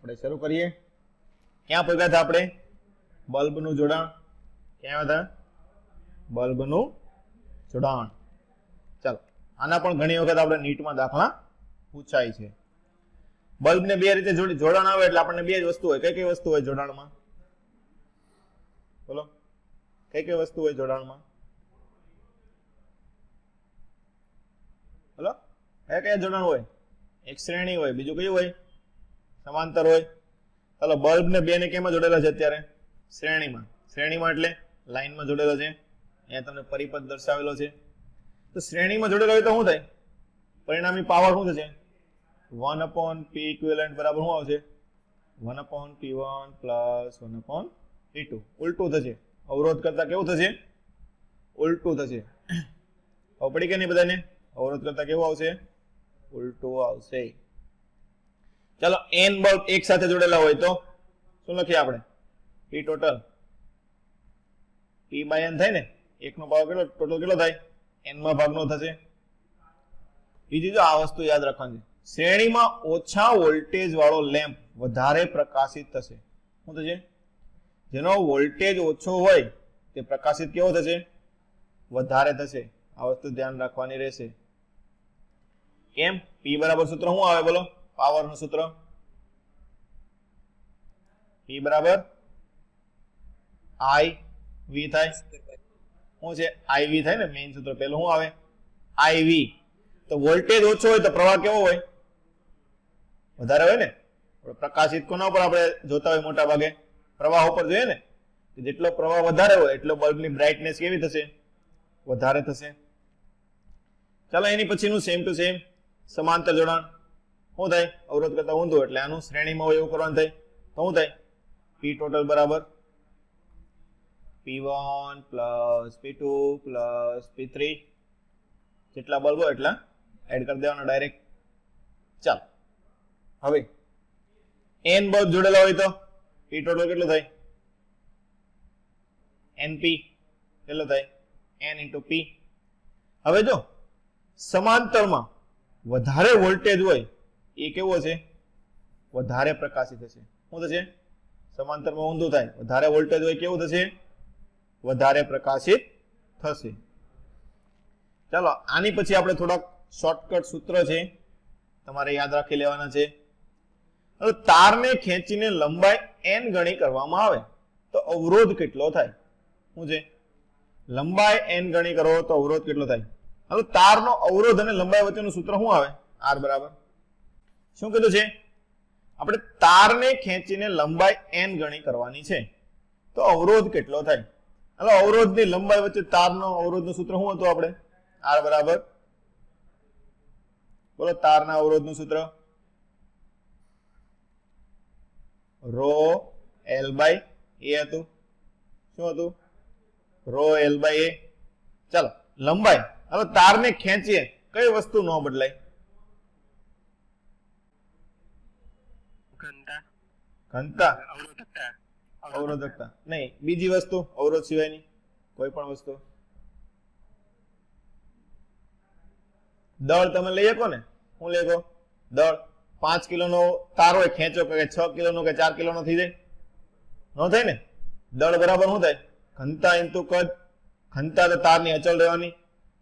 આપણે શરૂ કરીએ. ક્યાં પહોંચ્યા હતા આપણે? બલ્બનું જોડાણ. ક્યાં હતા? બલ્બનું જોડાણ. ચાલો, આના પણ ઘણી વખત આપણે નીટમાં દાખલા પૂછાય છે. બલ્બને બે રીતે જોડાણ આવે એટલે આપણને બે જ વસ્તુ હોય. કઈ કઈ વસ્તુ હોય જોડાણમાં? બોલો, કઈ કઈ વસ્તુ હોય જોડાણમાં? બોલો, કયા કયા જોડાણ હોય? એક શ્રેણી હોય, બીજું કયું હોય? સમાંતર હોય. ચાલો, બલ્બ ને બે ને કેમાં જોડેલા છે અત્યારે? શ્રેણીમાં. શ્રેણીમાં એટલે લાઈનમાં જોડેલો છે. અહીંયા તમને પરિપથ દર્શાવેલો છે. તો શ્રેણીમાં જોડેલો હોય તો શું થાય? પરિણામી પાવર શું થશે? 1/p equivalent બરાબર શું આવશે? 1/p1 plus 1/p2. ઉલટું થશે. અવરોધ કરતા કેવું થશે? ઉલટું થશે. હવે પડી કે નહીં બધાને? અવરોધ કરતા કેવું આવશે? ઉલટું આવશે. ચાલો, n બલ્બ એક સાથે જોડેલા હોય તો શું લખીએ આપણે? p total. p/n થાય ને? એકનો પાવર કેટલો? ટોટલ કેટલો થાય? n માં ભાગનો થશે. બીજી જો આ વસ્તુ યાદ રાખવાની છે, શ્રેણીમાં ઓછા વોલ્ટેજ વાળો લેમ્પ વધારે પ્રકાશિત થશે. શું થશે? જેનો વોલ્ટેજ ઓછો હોય તે પ્રકાશિત કેવો થશે? વધારે થશે. આ વસ્તુ ધ્યાન રાખવાની રહેશે. કેમ? p બરાબર સૂત્ર શું આવે? બોલો, પાવર નું સૂત્ર. p બરાબર i v થાય. શું છે? iv થાય ને? મેઇન સૂત્ર પેલું શું આવે? iv. તો વોલ્ટેજ ઓછો હોય તો પ્રવાહ કેવો હોય? વધારે હોય ને? પ્રકાશિત કોના ઉપર આપણે જોતા હોય મોટા ભાગે? પ્રવાહ ઉપર જોઈએ ને. જેટલો પ્રવાહ વધારે હોય એટલો બલ્બની બ્રાઇટનેસ કેવી થશે? વધારે થશે. ચાલો, એની પછીનું સેમ ટુ સેમ સમાંતર જોડાણ. શું થાય? અવરોધ કરતા ઊંધું એટલે આનું શ્રેણીમાં હોય એવું કરવાનું થાય. તો શું થાય? p ટોટલ બરાબર p1 plus p2 plus p3. જેટલા બલ્બ હોય એટલા એડ કરી દેવાના ડાયરેક્ટ. ચાલો, હવે n બલ્બ જોડેલા હોય તો p ટોટલ કેટલું થાય? np કેટલું થાય? n into p. હવે જો સમાંતરમાં વધારે વોલ્ટેજ હોય એ કેવો છે? વધારે પ્રકાશિત થશે. શું થશે? સમાંતરમાં ઊંધું થાય. વધારે વોલ્ટેજ હોય કેવું થશે? વધારે પ્રકાશિત થશે. ચાલો, આની પછી આપણે થોડાક શોર્ટકટ સૂત્ર છે તમારે યાદ રાખી લેવાના છે. હવે તારને ખેંચીને લંબાઈ n ગણી કરવામાં આવે તો અવરોધ કેટલો થાય? શું છે? લંબાઈ n ગણી કરો તો અવરોધ કેટલો થાય? હવે તારનો અવરોધ અને લંબાઈ વચ્ચેનું સૂત્ર શું આવે? r બરાબર શું કીધું છે? આપણે તારને ખેંચીને લંબાઈ n ગણી કરવાની છે તો અવરોધ કેટલો થાય? હવે અવરોધની લંબાઈ વચ્ચે તારનો અવરોધનું સૂત્ર શું હતું આપણે? r બરાબર, બોલો, તારના અવરોધનું સૂત્ર રો l બાય a હતું. શું હતું? Rho l by a. ચાલો, લંબાઈ. હવે તારને ખેંચીએ કઈ વસ્તુ ન બદલાય? ઘનતા, અવરોધકતા નહીં. બીજી વસ્તુ અવરોધ સિવાયની કોઈ પણ વસ્તુ. દળ તમે લઈ શકો ને? શું લઈ શકો? દળ 5 કિલોનો તાર હોય, ખેંચો કે 6 કિલોનો કે 4 કિલોનો થઈ જાય? ન થાય ને? દળ બરાબર શું થાય? ઘનતા ઇન્ટુ કદ. ઘનતા તો તારની અચળ રહેવાની.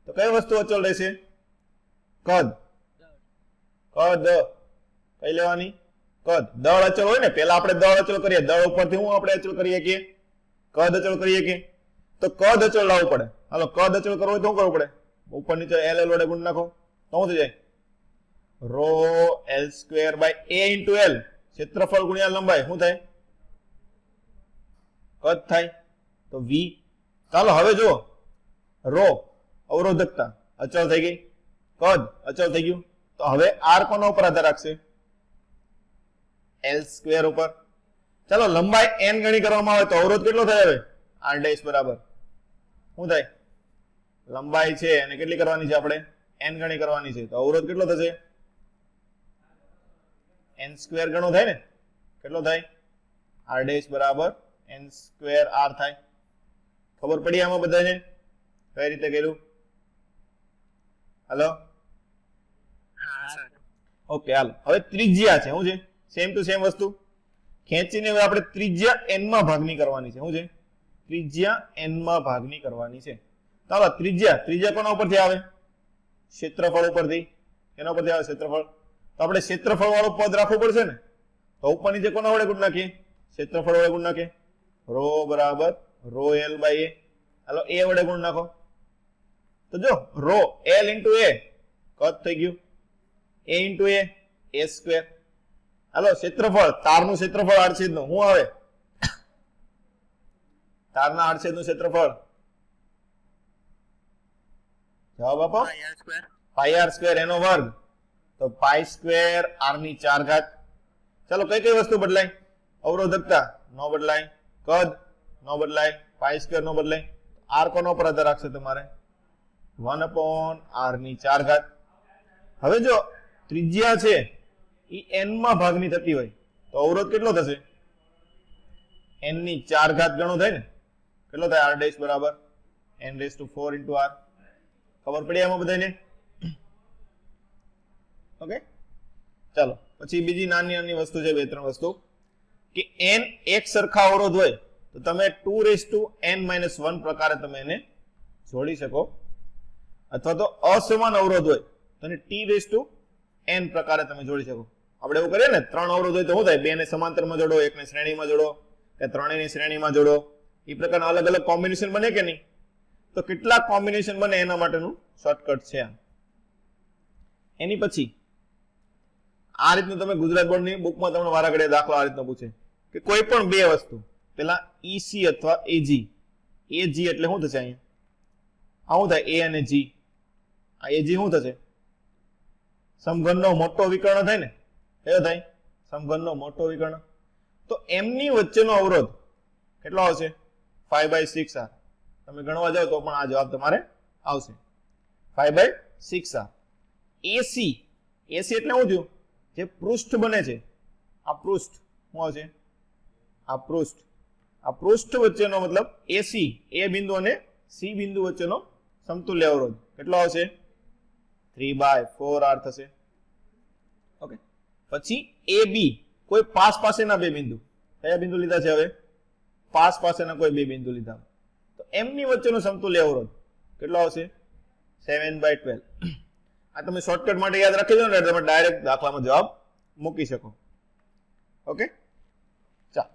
તો કઈ વસ્તુ અચળ રહેશે? કદ. કદ કઈ લેવાની? કદ. દળ અચળ હોય ને, પેલા આપણે દળ અચળ કરીએ. દળ ઉપરથી હું આપણે અચળ કરીએ કે કદ અચળ કરીએ કે? તો કદ અચળ લાવવું પડે. હાલો, કદ અચળ કરવું હોય તો શું કરવું પડે? ઉપર નીચે l વડે ગુણ નાખો તો શું થઈ જાય? Rho l square by a into l. ક્ષેત્રફળ ગુણ્યા લંબાઈ શું થાય? કદ થાય. તો v. ચાલો, હવે જુઓ, રો અવરોધકતા અચળ થઈ ગઈ, કદ અચળ થઈ ગયું. તો હવે r કોના ઉપર આધાર રાખશે? l સ્ક્વેર ઉપર. ચાલો, લંબાઈ n ગણી કરવામાં આવે તો અવરોધ કેટલો થાય? હવે r ડેશ બરાબર શું થાય? લંબાઈ છે અને કેટલી કરવાની છે આપણે? n ગણી કરવાની છે. તો અવરોધ કેટલો થશે? n સ્ક્વેર ગણો થાય ને? કેટલો થાય? r ડેશ બરાબર n સ્ક્વેર r થાય. ખબર પડી આમાં બધાને કઈ રીતે કર્યું? હાલો, ઓકે. હાલો, હવે ત્રિજ્યા છે. શું છે? સેમ ટુ સેમ વસ્તુ. ખેંચીને હવે આપણે ત્રિજ્યા n માં ભાગની કરવાની છે. શું છે? ત્રિજ્યા n માં ભાગની કરવાની છે. ચાલો ત્રિજ્યા કોના ઉપરથી આવે? ક્ષેત્રફળ ઉપરથી. એના ઉપરથી આવે ક્ષેત્રફળ. તો આપણે ક્ષેત્રફળ વાળું પદ રાખવું પડશે ને. તો ઉપર નીચે કોના વડે ગુણ નાખીએ? ક્ષેત્રફળ વડે ગુણ નાખીએ. રો બરાબર રો એલ બાય એ. હાલો એ વડે ગુણ નાખો. તો જો રો એલ ઇન્ટુ એ કદ થઈ ગયું. એ ઇન્ટુ એ સ્ક્વેર. હાલો ક્ષેત્રફળ, તારનું ક્ષેત્રફળ આડછેદનું શું આવે? તારના આડછેદનું ક્ષેત્રફળ જવાબ આપો. પાઈ આર સ્ક્વેર એનો વર્ગ. તો પાઈ સ્ક્વેર આર ની 4 ઘાત. ચાલો કઈ વસ્તુ બદલાય? અવરોધકતા નો બદલાય, કદ નો બદલાય, પાઈ સ્ક્વેર નો બદલાય. આર કોનો પર આધાર રાખશે તમારે? 1/r ની 4 ઘાત. હવે જો ત્રિજ્યા છે એ n માં ભાગની થતી હોય તો અવરોધ કેટલો થશે? n ની 4 ઘાત ગણો થાય ને. કેટલો થાય? r ડેશ બરાબર n⁴ into r. ખબર પડી આમાં બધાને? ઓકે ચાલો પછી બીજી નાની વસ્તુ છે, 2-3 વસ્તુ કે n એક સરખા અવરોધ હોય તો તમે 2n-1 પ્રકારે તમે એને જોડી શકો, અથવા તો અસમાન અવરોધ હોય તો t⁻n પ્રકારે તમે જોડી શકો. આપણે એવું કરીએ ને, 3 અવરોધ હોય તો શું થાય? 2 ને સમાંતરમાં જોડો, 1 ને શ્રેણીમાં જોડો, કે 3 ની શ્રેણીમાં જોડો. એ પ્રકારના અલગ અલગ કોમ્બિનેશન બને કે નહીં? તો કેટલાક કોમ્બિનેશન બને એના માટેનું શોર્ટકટ છે. એની પછી આ રીતનું તમે ગુજરાત બોર્ડની બુકમાં તમને વારા ઘડીએ દાખલો આ રીતનો પૂછે કે કોઈ પણ બે વસ્તુ, પેલા EC અથવા AG. AG એટલે શું થશે? અહીંયા આ શું થાય? A અને G. આ AG શું થશે? સમઘનનો મોટો વિકર્ણ થાય ને. કયો થાય? સમઘનનો મોટો વિકર્ણ. તો એમની વચ્ચેનો અવરોધ કેટલો આવશે? 5/6r. તમે ગણવા જાઓ તો પણ આ જવાબ તમારે આવશે 5/6r. AC એટલે શું થયું? જે પૃષ્ઠ બને છે, આ પૃષ્ઠ શું આવશે? આ પૃષ્ઠ વચ્ચેનો મતલબ AC, A બિંદુ અને C બિંદુ વચ્ચેનો સમતુલ્ય અવરોધ કેટલો આવશે? 3/4r થશે. ઓકે પછી AB, કોઈ પાસેના બે બિંદુ. કયા બિંદુ લીધા છે? હવે પાસેના કોઈ બે બિંદુ લીધા. તો એમની વચ્ચેનો સમતુલ્ય અવરોધ કેટલો આવશે? 7/12. આ તમે શોર્ટકટ માટે યાદ રાખી દો ને, તમે ડાયરેક્ટ દાખલામાં જવાબ મૂકી શકો. ઓકે ચાલો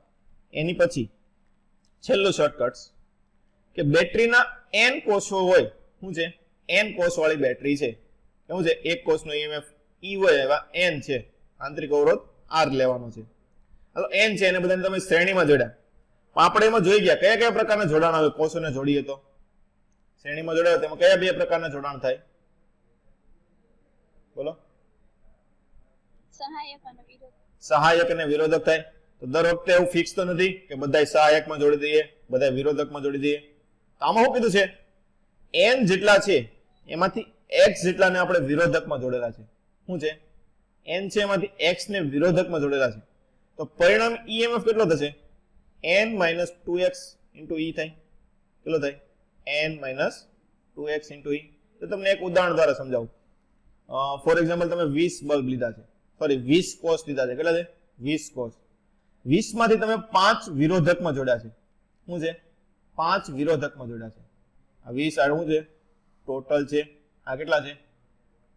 એની પછી છેલ્લું શોર્ટકટ કે બેટરીના n કોષો હોય. શું છે? n કોષ વાળી બેટરી છે. શું છે? એક કોષનો EMF E હોય એવા n છે. આંતરિક અવરોધ R લેવાનો છે. હાલો n છે એને બધાને તમે શ્રેણીમાં જોડ્યા. આપણે એમાં જોઈ ગયા કયા પ્રકારના જોડાણ આવે. કોષોને જોડીએ તો શ્રેણીમાં જોડાય તેમાં કયા બે પ્રકારના જોડાણ થાય? બોલો. સહાયક અને વિરોધક થાય. તો દર વખતે એવું ફિક્સ તો નથી કે બધા સહાયકમાં જોડી દઈએ, બધા વિરોધકમાં જોડી દઈએ. તો આમાં શું કીધું છે? n જેટલા છે એમાંથી x જેટલાને આપણે વિરોધકમાં જોડેલા છે. શું છે? n છે એમાંથી x ને વિરોધકમાં જોડેલા છે. તો પરિણામ EMF કેટલો થશે? n-2x × E થાય. કેટલો થાય? n-2x × E. તો તમને એક ઉદાહરણ દ્વારા સમજાવું. ફોર એક્ઝામ્પલ તમે 20 બલ્બ લીધા છે, સોરી 20 કોષ લીધા છે. કેટલા છે? 20 કોષ. 20 માંથી તમે 5 વિરોધકમાં જોડ્યા છે. શું છે? 5 વિરોધકમાં જોડ્યા છે. આ 20 આ શું છે? ટોટલ છે. આ કેટલા છે?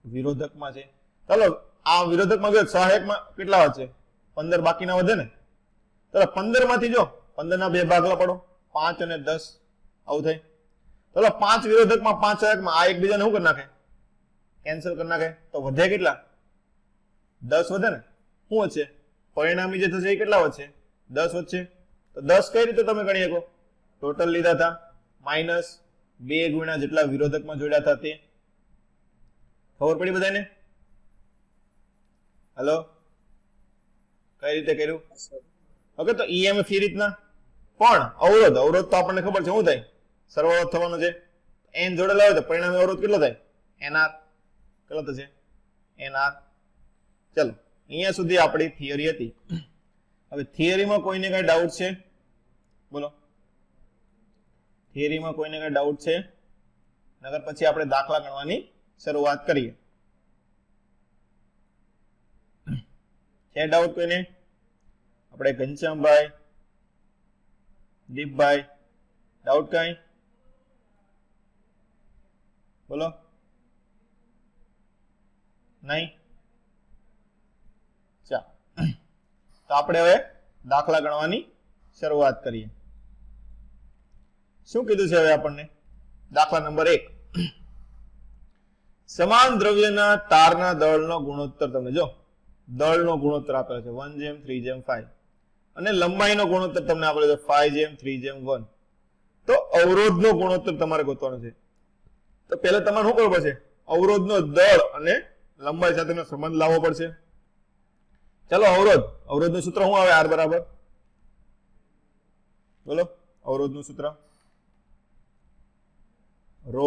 વિરોધકમાં છે. ચાલો આ વિરોધકમાં જો સહાયકમાં કેટલા વધશે? 15 બાકીના વધે ને. ચાલો 15 માંથી જો 15 ના બે ભાગલા પડો, 5 અને 10 આવું થાય. ચાલો 5 વિરોધકમાં 5 સહાયકમાં આ એકબીજાને શું કરી નાખે? કેન્સલ કરી નાખે. તો વધે કેટલા? 10 વધે ને. શું વધશે? પરિણામી જે થશે એ કેટલા વધશે? 10 વધશે. તો 10 કઈ રીતે તમે ગણી શકો? ટોટલ લીધા હતા માઇનસ 2 ગુણ્યા જેટલા વિરોધકમાં જોડ્યા હતા તે. ખબર પડી બધાને? હેલો, કઈ રીતે કર્યું? ઓકે તો EMF એ રીતના. પણ અવરોધ તો આપણને ખબર છે શું થાય? સરવાળો થવાનો છે. n જોડેલા હોય તો પરિણામી અવરોધ કેટલો થાય? NR. કેટલો થશે? NR. ચલો અહીંયા સુધી આપણી થિયરી હતી. હવે થિયરીમાં કોઈને કઈ ડાઉટ છે? બોલો. થિયરીમાં કોઈને કઈ ડાઉટ છે? નગર પછી આપણે દાખલા ગણવાની શરૂઆત કરીએ. છે ડાઉટ કોઈને? આપણે ઘનશ્યામભાઈ, દીપભાઈ, ડાઉટ કઈ? બોલો. નહીં? ચાલો, તો આપણે હવે દાખલા ગણવાની શરૂઆત કરીએ. શું કીધું છે હવે આપણને? દાખલા નંબર 1. સમાન દ્રવ્યના તારના દળનો ગુણોત્તર, તમને જો દળનો ગુણોત્તર આપેલો છે 1:3:5 અને લંબાઈનો ગુણોત્તર તમને આપેલો છે 5:3:1. તો અવરોધનો ગુણોત્તર તમારે ગોતવાનો છે. તો પહેલા તમારે શું કરવું પડશે? અવરોધનો દળ અને લંબાઈ સાથેનો સંબંધ લાવવો પડશે. ચાલો, અવરોધનું સૂત્ર શું આવે? R બરાબર, બોલો, અવરોધનું સૂત્ર ρ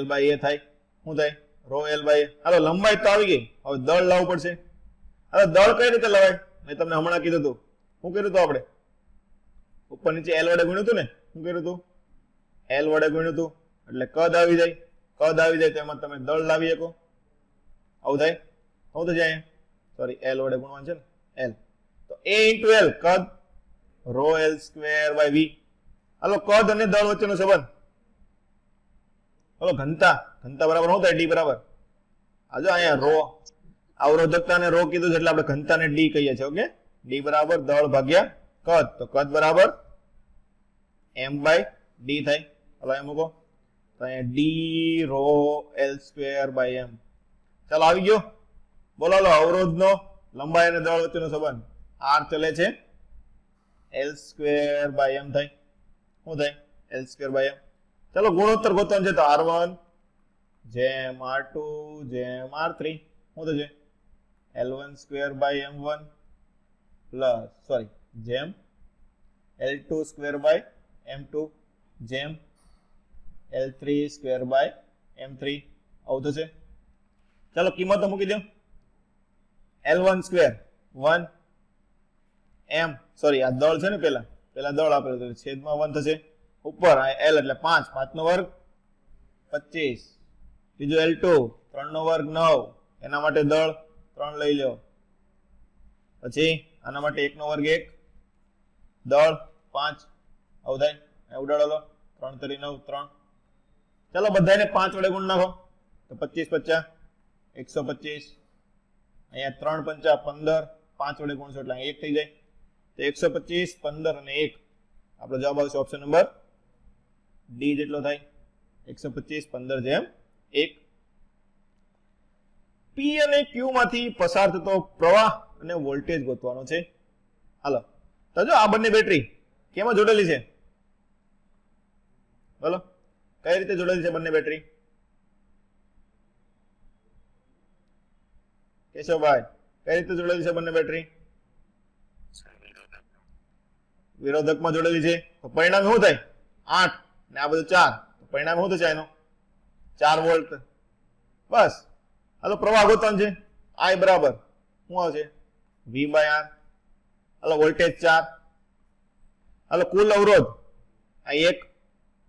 L/A થાય. શું થાય? ρ L/A. હાલો, લંબાઈ તો આવી ગઈ, હવે દળ લાવવું પડશે. હવે દળ કઈ રીતે લવાય? મેં તમને હમણાં કીધું હતું. શું કર્યું હતું આપણે? ઉપર નીચે L વડે ગુણ્યું હતું ને? શું કર્યું હતું? L વડે ગુણ્યું હતું એટલે કદ આવી જાય. કદ આવી જાય તો એમાં તમે દળ લાવી શકો. આવું થાય? શું થશે અહીંયા? સોરી, L વડે ગુણવાનું છે ને, L. તો A × L, કદ ρL²/V. હાલો, કદ અને દળ વચ્ચેનો સંબંધ. બોલો, ઘનતા બરાબર શું થાય? D બરાબર. આજો અહીંયા રો, અવરોધકતાને રો કીધું છે એટલે આપણે ઘનતાને D કહીએ છીએ. ઓકે, D બરાબર દળ ભાગ્યા કદ. તો કદ બરાબર M/D થાય. હાલો, એમ મૂકો તો અહીંયા D ρL²/M. ચાલો, આવી ગયો. બોલો, હાલો, અવરોધનો લંબાઈ અને દળ વચ્ચેનો સંબંધ R ચલે છે L²/M થાય. શું થાય? L²/M. ચાલો, ગુણોત્તર ગોતવાનો છે તો R1 જેમ R2 જેમ R3. શું થશે? L1²/M1 પ્લસ, સોરી, જેમ L2²/M2 જેમ L3²/M3. આવું થશે. ચાલો, કિંમતો મૂકી દો. L1² 1 M, સોરી, આ દળ છે ને, પેલા દળ આપેલું છે છેદમાં 1 થશે. ઉપર L એટલે 5, 5 નો વર્ગ 25. બીજો L2 3 નો વર્ગ 9, એના માટે દળ 3 લઈ લો. પછી આના માટે 1 નો વર્ગ 1, દળ 5. આવું થાય. ઉડાડો લો, 3 × 9 3. ચાલો, બધાને 5 વડે ગુણ નાખો તો 25 × 50 125. અહીંયા 3 × 5 15, 5 વડે ગુણશો એટલે 1 થઈ જાય. તો 125, 15 અને 1. આપણો જવાબ આવશે ઓપ્શન નંબર D જેટલો થાય. 125, 15 જેમ 1. P અને Q માંથી પસાર થતો પ્રવાહ અને વોલ્ટેજ ગોતવાનો છે. હાલો, તો જો આ બંને બેટરી કેમાં જોડેલી છે? બોલો, કઈ રીતે જોડેલી છે બંને બેટરી? કેશવભાઈ, કઈ રીતે જોડેલી છે બંને બેટરી? વિરોધકમાં જોડેલી છે. તો પરિણામ શું થાય? 8 ને આ બધું 4. તો પરિણામ શું થશે એનો? 4 વોલ્ટ. બસ. હાલો, પ્રવાહ ગોતવાનો છે. I બરાબર શું આવશે? V/R. હાલો, વોલ્ટેજ 4. હાલો, કુલ અવરોધ આ 1,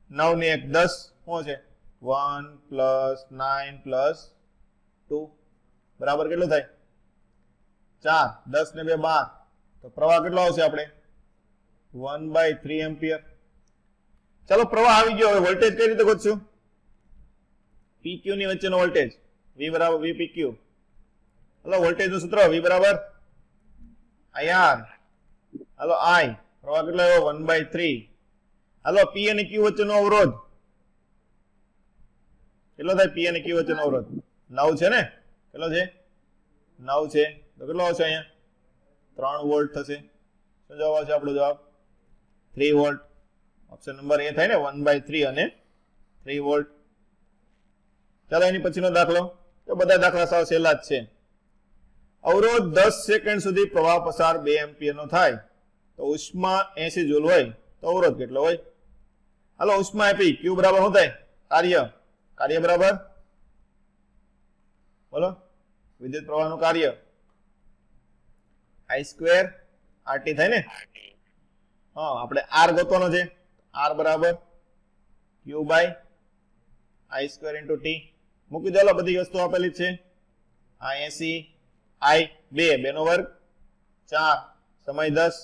9 ને 1 10. શું છે? 1 + 9 + 2 બરાબર કેટલું થાય? 4. 10 ને 2 12. તો પ્રવાહ કેટલો આવશે આપણે? 1/3 એમ્પિયર. ચાલો, પ્રવાહ આવી ગયો. હવે વોલ્ટેજ કઈ રીતે ગોતશું? PQ ની વચ્ચેનો વોલ્ટેજ V બરાબર VPQ. હાલો, વોલ્ટેજનું સૂત્ર V બરાબર IR. હાલો, I પ્રવાહ કેટલો આવ્યો? 1/3. હાલો, P અને Q વચ્ચેનો અવરોધ કેટલો થાય? P અને Q વચ્ચેનો અવરોધ 9 છે ને? કેટલો છે? 9 છે. તો કેટલો આવશે અહીંયા? 3 વોલ્ટ થશે. શું જવાબ આવશે આપણો? જવાબ 3 વોલ્ટ. ઓપ્શન નંબર A થાય ને, 1/3 અને 3 વોલ્ટ. ચાલો, એની પછીનો દાખલો. તો બધા દાખલા સાવ સહેલા જ છે. અવરોધ 10 સેકન્ડ સુધી પ્રવાહ પસાર 2 એમ્પિયર નો થાય તો ઉષ્મા 80 જૂલ હોય તો અવરોધ કેટલો હોય? હાલો, ઉષ્મા આપી. Q બરાબર શું થાય? કાર્ય બરાબર, બોલો, વિદ્યુત પ્રવાહનું કાર્ય I² RT થાય ને? હા, આપણે R ગોતવાનો છે. R બરાબર Q/I² × T. મૂકી દો. બધી વસ્તુ આપેલી જ છે. આ 80 I 2 નો વર્ગ 4 સમય 10,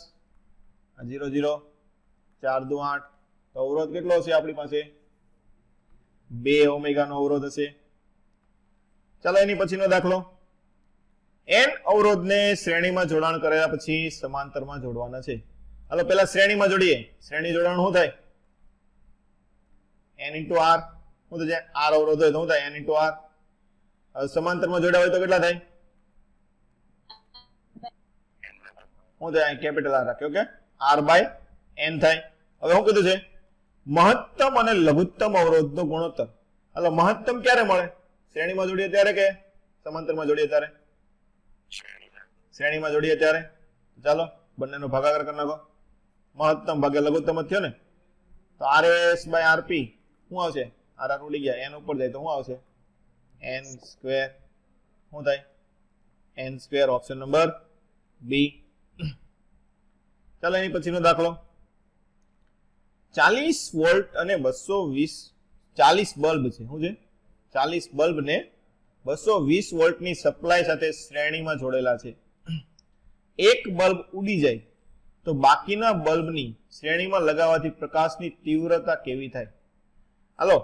0 0, 4 દુ 8, તો અવરોધ કેટલો હશે આપણી પાસે? 2 ઓમેગાનો અવરોધ હશે. ચાલો એની પછીનો દાખલો. n અવરોધને શ્રેણીમાં જોડાણ કર્યા પછી સમાંતરમાં જોડવાના છે. હાલો પહેલા શ્રેણીમાં જોડીએ. શ્રેણી જોડાણ શું થાય? n * r. શું થશે? r અવરોધ હોય તો શું થાય? n * r. હવે સમાંતરમાં જોડ્યા હોય તો કેટલા થાય? શું થાય? કેપિટલ R રાખ્યો કે r/n થાય. હવે શું કીધું છે? મહત્તમ અને લઘુત્તમ અવરોધનો ગુણોત્તર. હાલો મહત્તમ ક્યારે મળે? શ્રેણીમાં જોડીએ ત્યારે કે સમાંતરમાં જોડીએ ત્યારે? શ્રેણીમાં જોડીએ ત્યારે. ચાલો બંનેનો ભાગાકાર કરી નાખો. મહત્તમ ભાગે લઘુત્તમ જ થયો ને, તો RS/RP શું આવશે? r ઉડી ગયા, n ઉપર જાય તો શું આવશે? n². શું થાય? n². Option number B. ચાલો એની પછીનો દાખલો. 40 વોલ્ટ અને 220, 40 બલ્બ છે. શું છે? 40 બલ્બ ને 220 વોલ્ટની સપ્લાય સાથે શ્રેણીમાં જોડેલા છે. એક બલ્બ ઉડી જાય તો બાકીના બલ્બની શ્રેણીમાં લગાવવાથી પ્રકાશની તીવ્રતા કેવી થાય? હાલો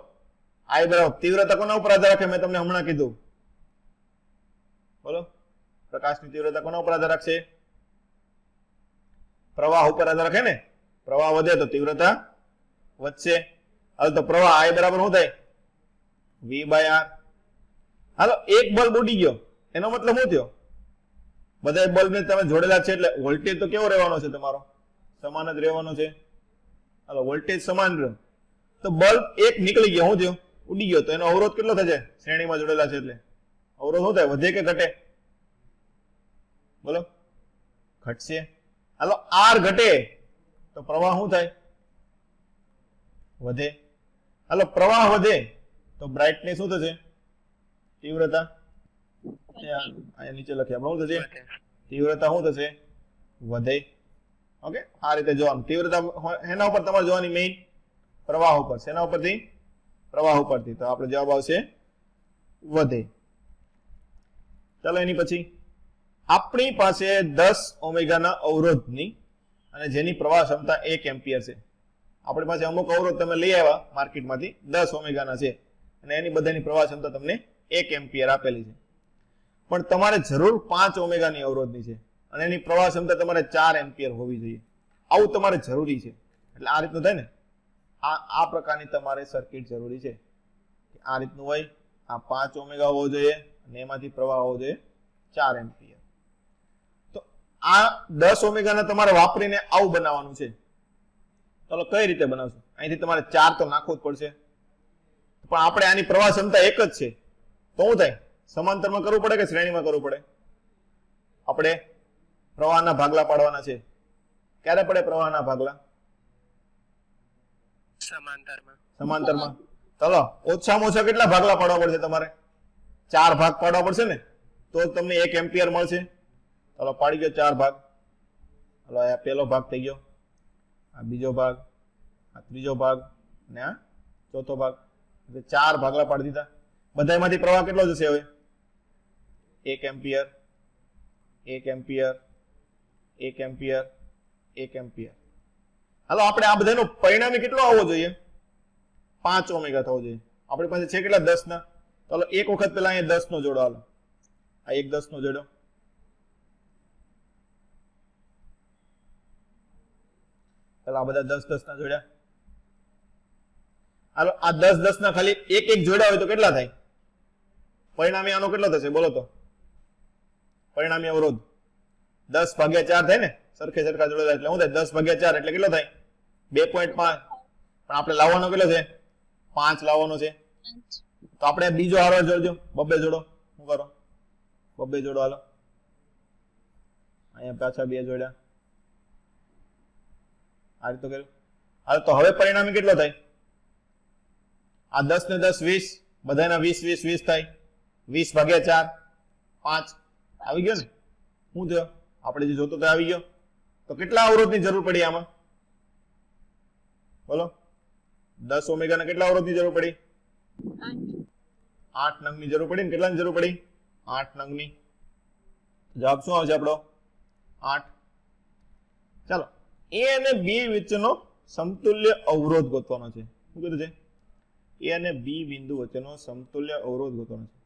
I બરાબર તીવ્રતા કોના ઉપર આધાર રાખે? મેં તમને હમણાં કીધું. બોલો, પ્રકાશની તીવ્રતા કોના ઉપર આધાર રાખશે? પ્રવાહ ઉપર આધાર રાખે ને. પ્રવાહ વધે તો તીવ્રતા વધશે. હાલ તો પ્રવાહ I બરાબર શું થાય? V/R. હાલો એક બલ્બ ઉડી ગયો એનો મતલબ શું થયો? બધા બલ્બ ને તમે જોડેલા છે એટલે વોલ્ટેજ તો કેવો રહેવાનો છે તમારો? સમાન જ રહેવાનો છે. હાલો વોલ્ટેજ સમાન રહે તો બલ્બ એક નીકળી ગયો, શું થયો? ઉડી ગયો, તો એનો અવરોધ કેટલો થશે? શ્રેણીમાં જોડેલા છે એટલે અવરોધ શું થાય? વધે કે ઘટે? બોલો, ઘટશે. હાલો R ઘટે તો પ્રવાહ શું થાય? વધે. હાલો પ્રવાહ વધે તો બ્રાઇટનેસ શું થશે? તીવ્રતા. અહીંયા નીચે લખીએ આપણે. શું થશે? તીવ્રતા શું થશે? વધે. ઓકે, આ રીતે જોવાનું. તીવ્રતા એના ઉપર તમારે જોવાની મેઇન પ્રવાહ ઉપર. શેના ઉપરથી? પ્રવાહ ઉપરથી. તો આપણો જવાબ આવશે વધે. ચાલો એની પછી આપણી પાસે 10 ઓમેગાના અવરોધની અને જેની પ્રવાહ ક્ષમતા 1 એમ્પિયર છે. આપણી પાસે અમુક અવરોધ તમે લઈ આવ્યા માર્કેટમાંથી, 10 ઓમેગાના છે અને એની બધાની પ્રવાહ ક્ષમતા તમને 1 એમ્પિયર આપેલી છે. પણ તમારે જરૂર 5 ઓમેગાની અવરોધની છે અને એની પ્રવાહ ક્ષમતા તમારે 4 એમ્પિયર હોવી જોઈએ. આવું તમારે જરૂરી છે. એટલે આ રીતનું થાય ને, આ પ્રકારની તમારે સર્કિટ જરૂરી છે. આ રીતનું હોય, આ 5 ઓમેગા હોવો જોઈએ અને એમાંથી પ્રવાહ હોવો જોઈએ 4 એમ્પિયર. તો આ 10 ઓમેગાના તમારે વાપરીને આવું બનાવવાનું છે. ચાલો કઈ રીતે બનાવશો? અહીંથી તમારે 4 તો નાખવું જ પડશે, પણ આપણે આની પ્રવાહ ક્ષમતા 1 જ છે તો શું થાય? સમાંતરમાં કરવું પડે કે શ્રેણીમાં કરવું પડે? આપણે પ્રવાહના ભાગલા પાડવાના છે. ક્યારે પડે પ્રવાહના ભાગલા? સમાંતરમાં. ચાલો ઓછામાં ઓછા કેટલા ભાગલા પાડવા પડશે તમારે? 4 ભાગ પાડવા પડશે ને, તો જ તમને 1 એમ્પિયર મળશે. ચાલો પાડી ગયો 4 ભાગ. ચાલો આ પહેલો ભાગ થઈ ગયો, આ બીજો ભાગ, આ ત્રીજો ભાગ અને આ ચોથો ભાગ. એટલે 4 ભાગલા પાડી દીધા. બધામાંથી પ્રવાહ કેટલો જશે હવે? 1 એમ્પિયર, 1 એમ્પિયર, 1 એમ્પિયર, 1 એમ્પિયર. હાલો આપણે આ બધાનો પરિણામી કેટલો આવવો જોઈએ? 5 ઓમેગા થવો જોઈએ. આપણી પાસે છે કેટલા? 10 ના. ચાલો એક વખત પેલા અહીંયા 10 નો જોડો. હાલો આ એક 10 નો જોડો. ચાલો આ બધા 10 10 ના જોડ્યા. હાલો આ 10 10 ના ખાલી એક એક જોડ્યા હોય તો કેટલા થાય? પરિણામી આનો કેટલો થશે? બોલો તો. પરિણામી અવરોધ 10/4 થાય ને, સરખે સરખા જોડેલા એટલે શું થાય? 10/4 એટલે કેટલો થાય? 2.5. પણ આપણે લાવવાનો કેટલો છે? 5 લાવવાનો છે. તો આપણે બીજો હારો જોડજો, બબ્બે જોડો. શું કરો? બબ્બે જોડો. હાલો અહીંયા પાછા 2 જોડ્યા. આ રીતે કર્યું. હાલ તો હવે પરિણામી કેટલો થાય? આ 10 ને 10 20, બધાના 20 20 20 થાય. 20/4 5 આવી ગયો ને. શું થયો? આપણે જે જોતો તો આવી ગયો. તો કેટલા અવરોધની જરૂર પડી આમાં? બોલો, 10 ઓમેગાના કેટલા અવરોધની જરૂર પડી? 8 નંગની જરૂર પડી ને. કેટલાની જરૂર પડી? 8 નંગની. જવાબ શું આવશે આપણો? 8. ચાલો એ અને બી વચ્ચેનો સમતુલ્ય અવરોધ ગોતવાનો છે. શું કીધું છે? એ અને બી બિંદુ વચ્ચેનો સમતુલ્ય અવરોધ ગોતવાનો છે.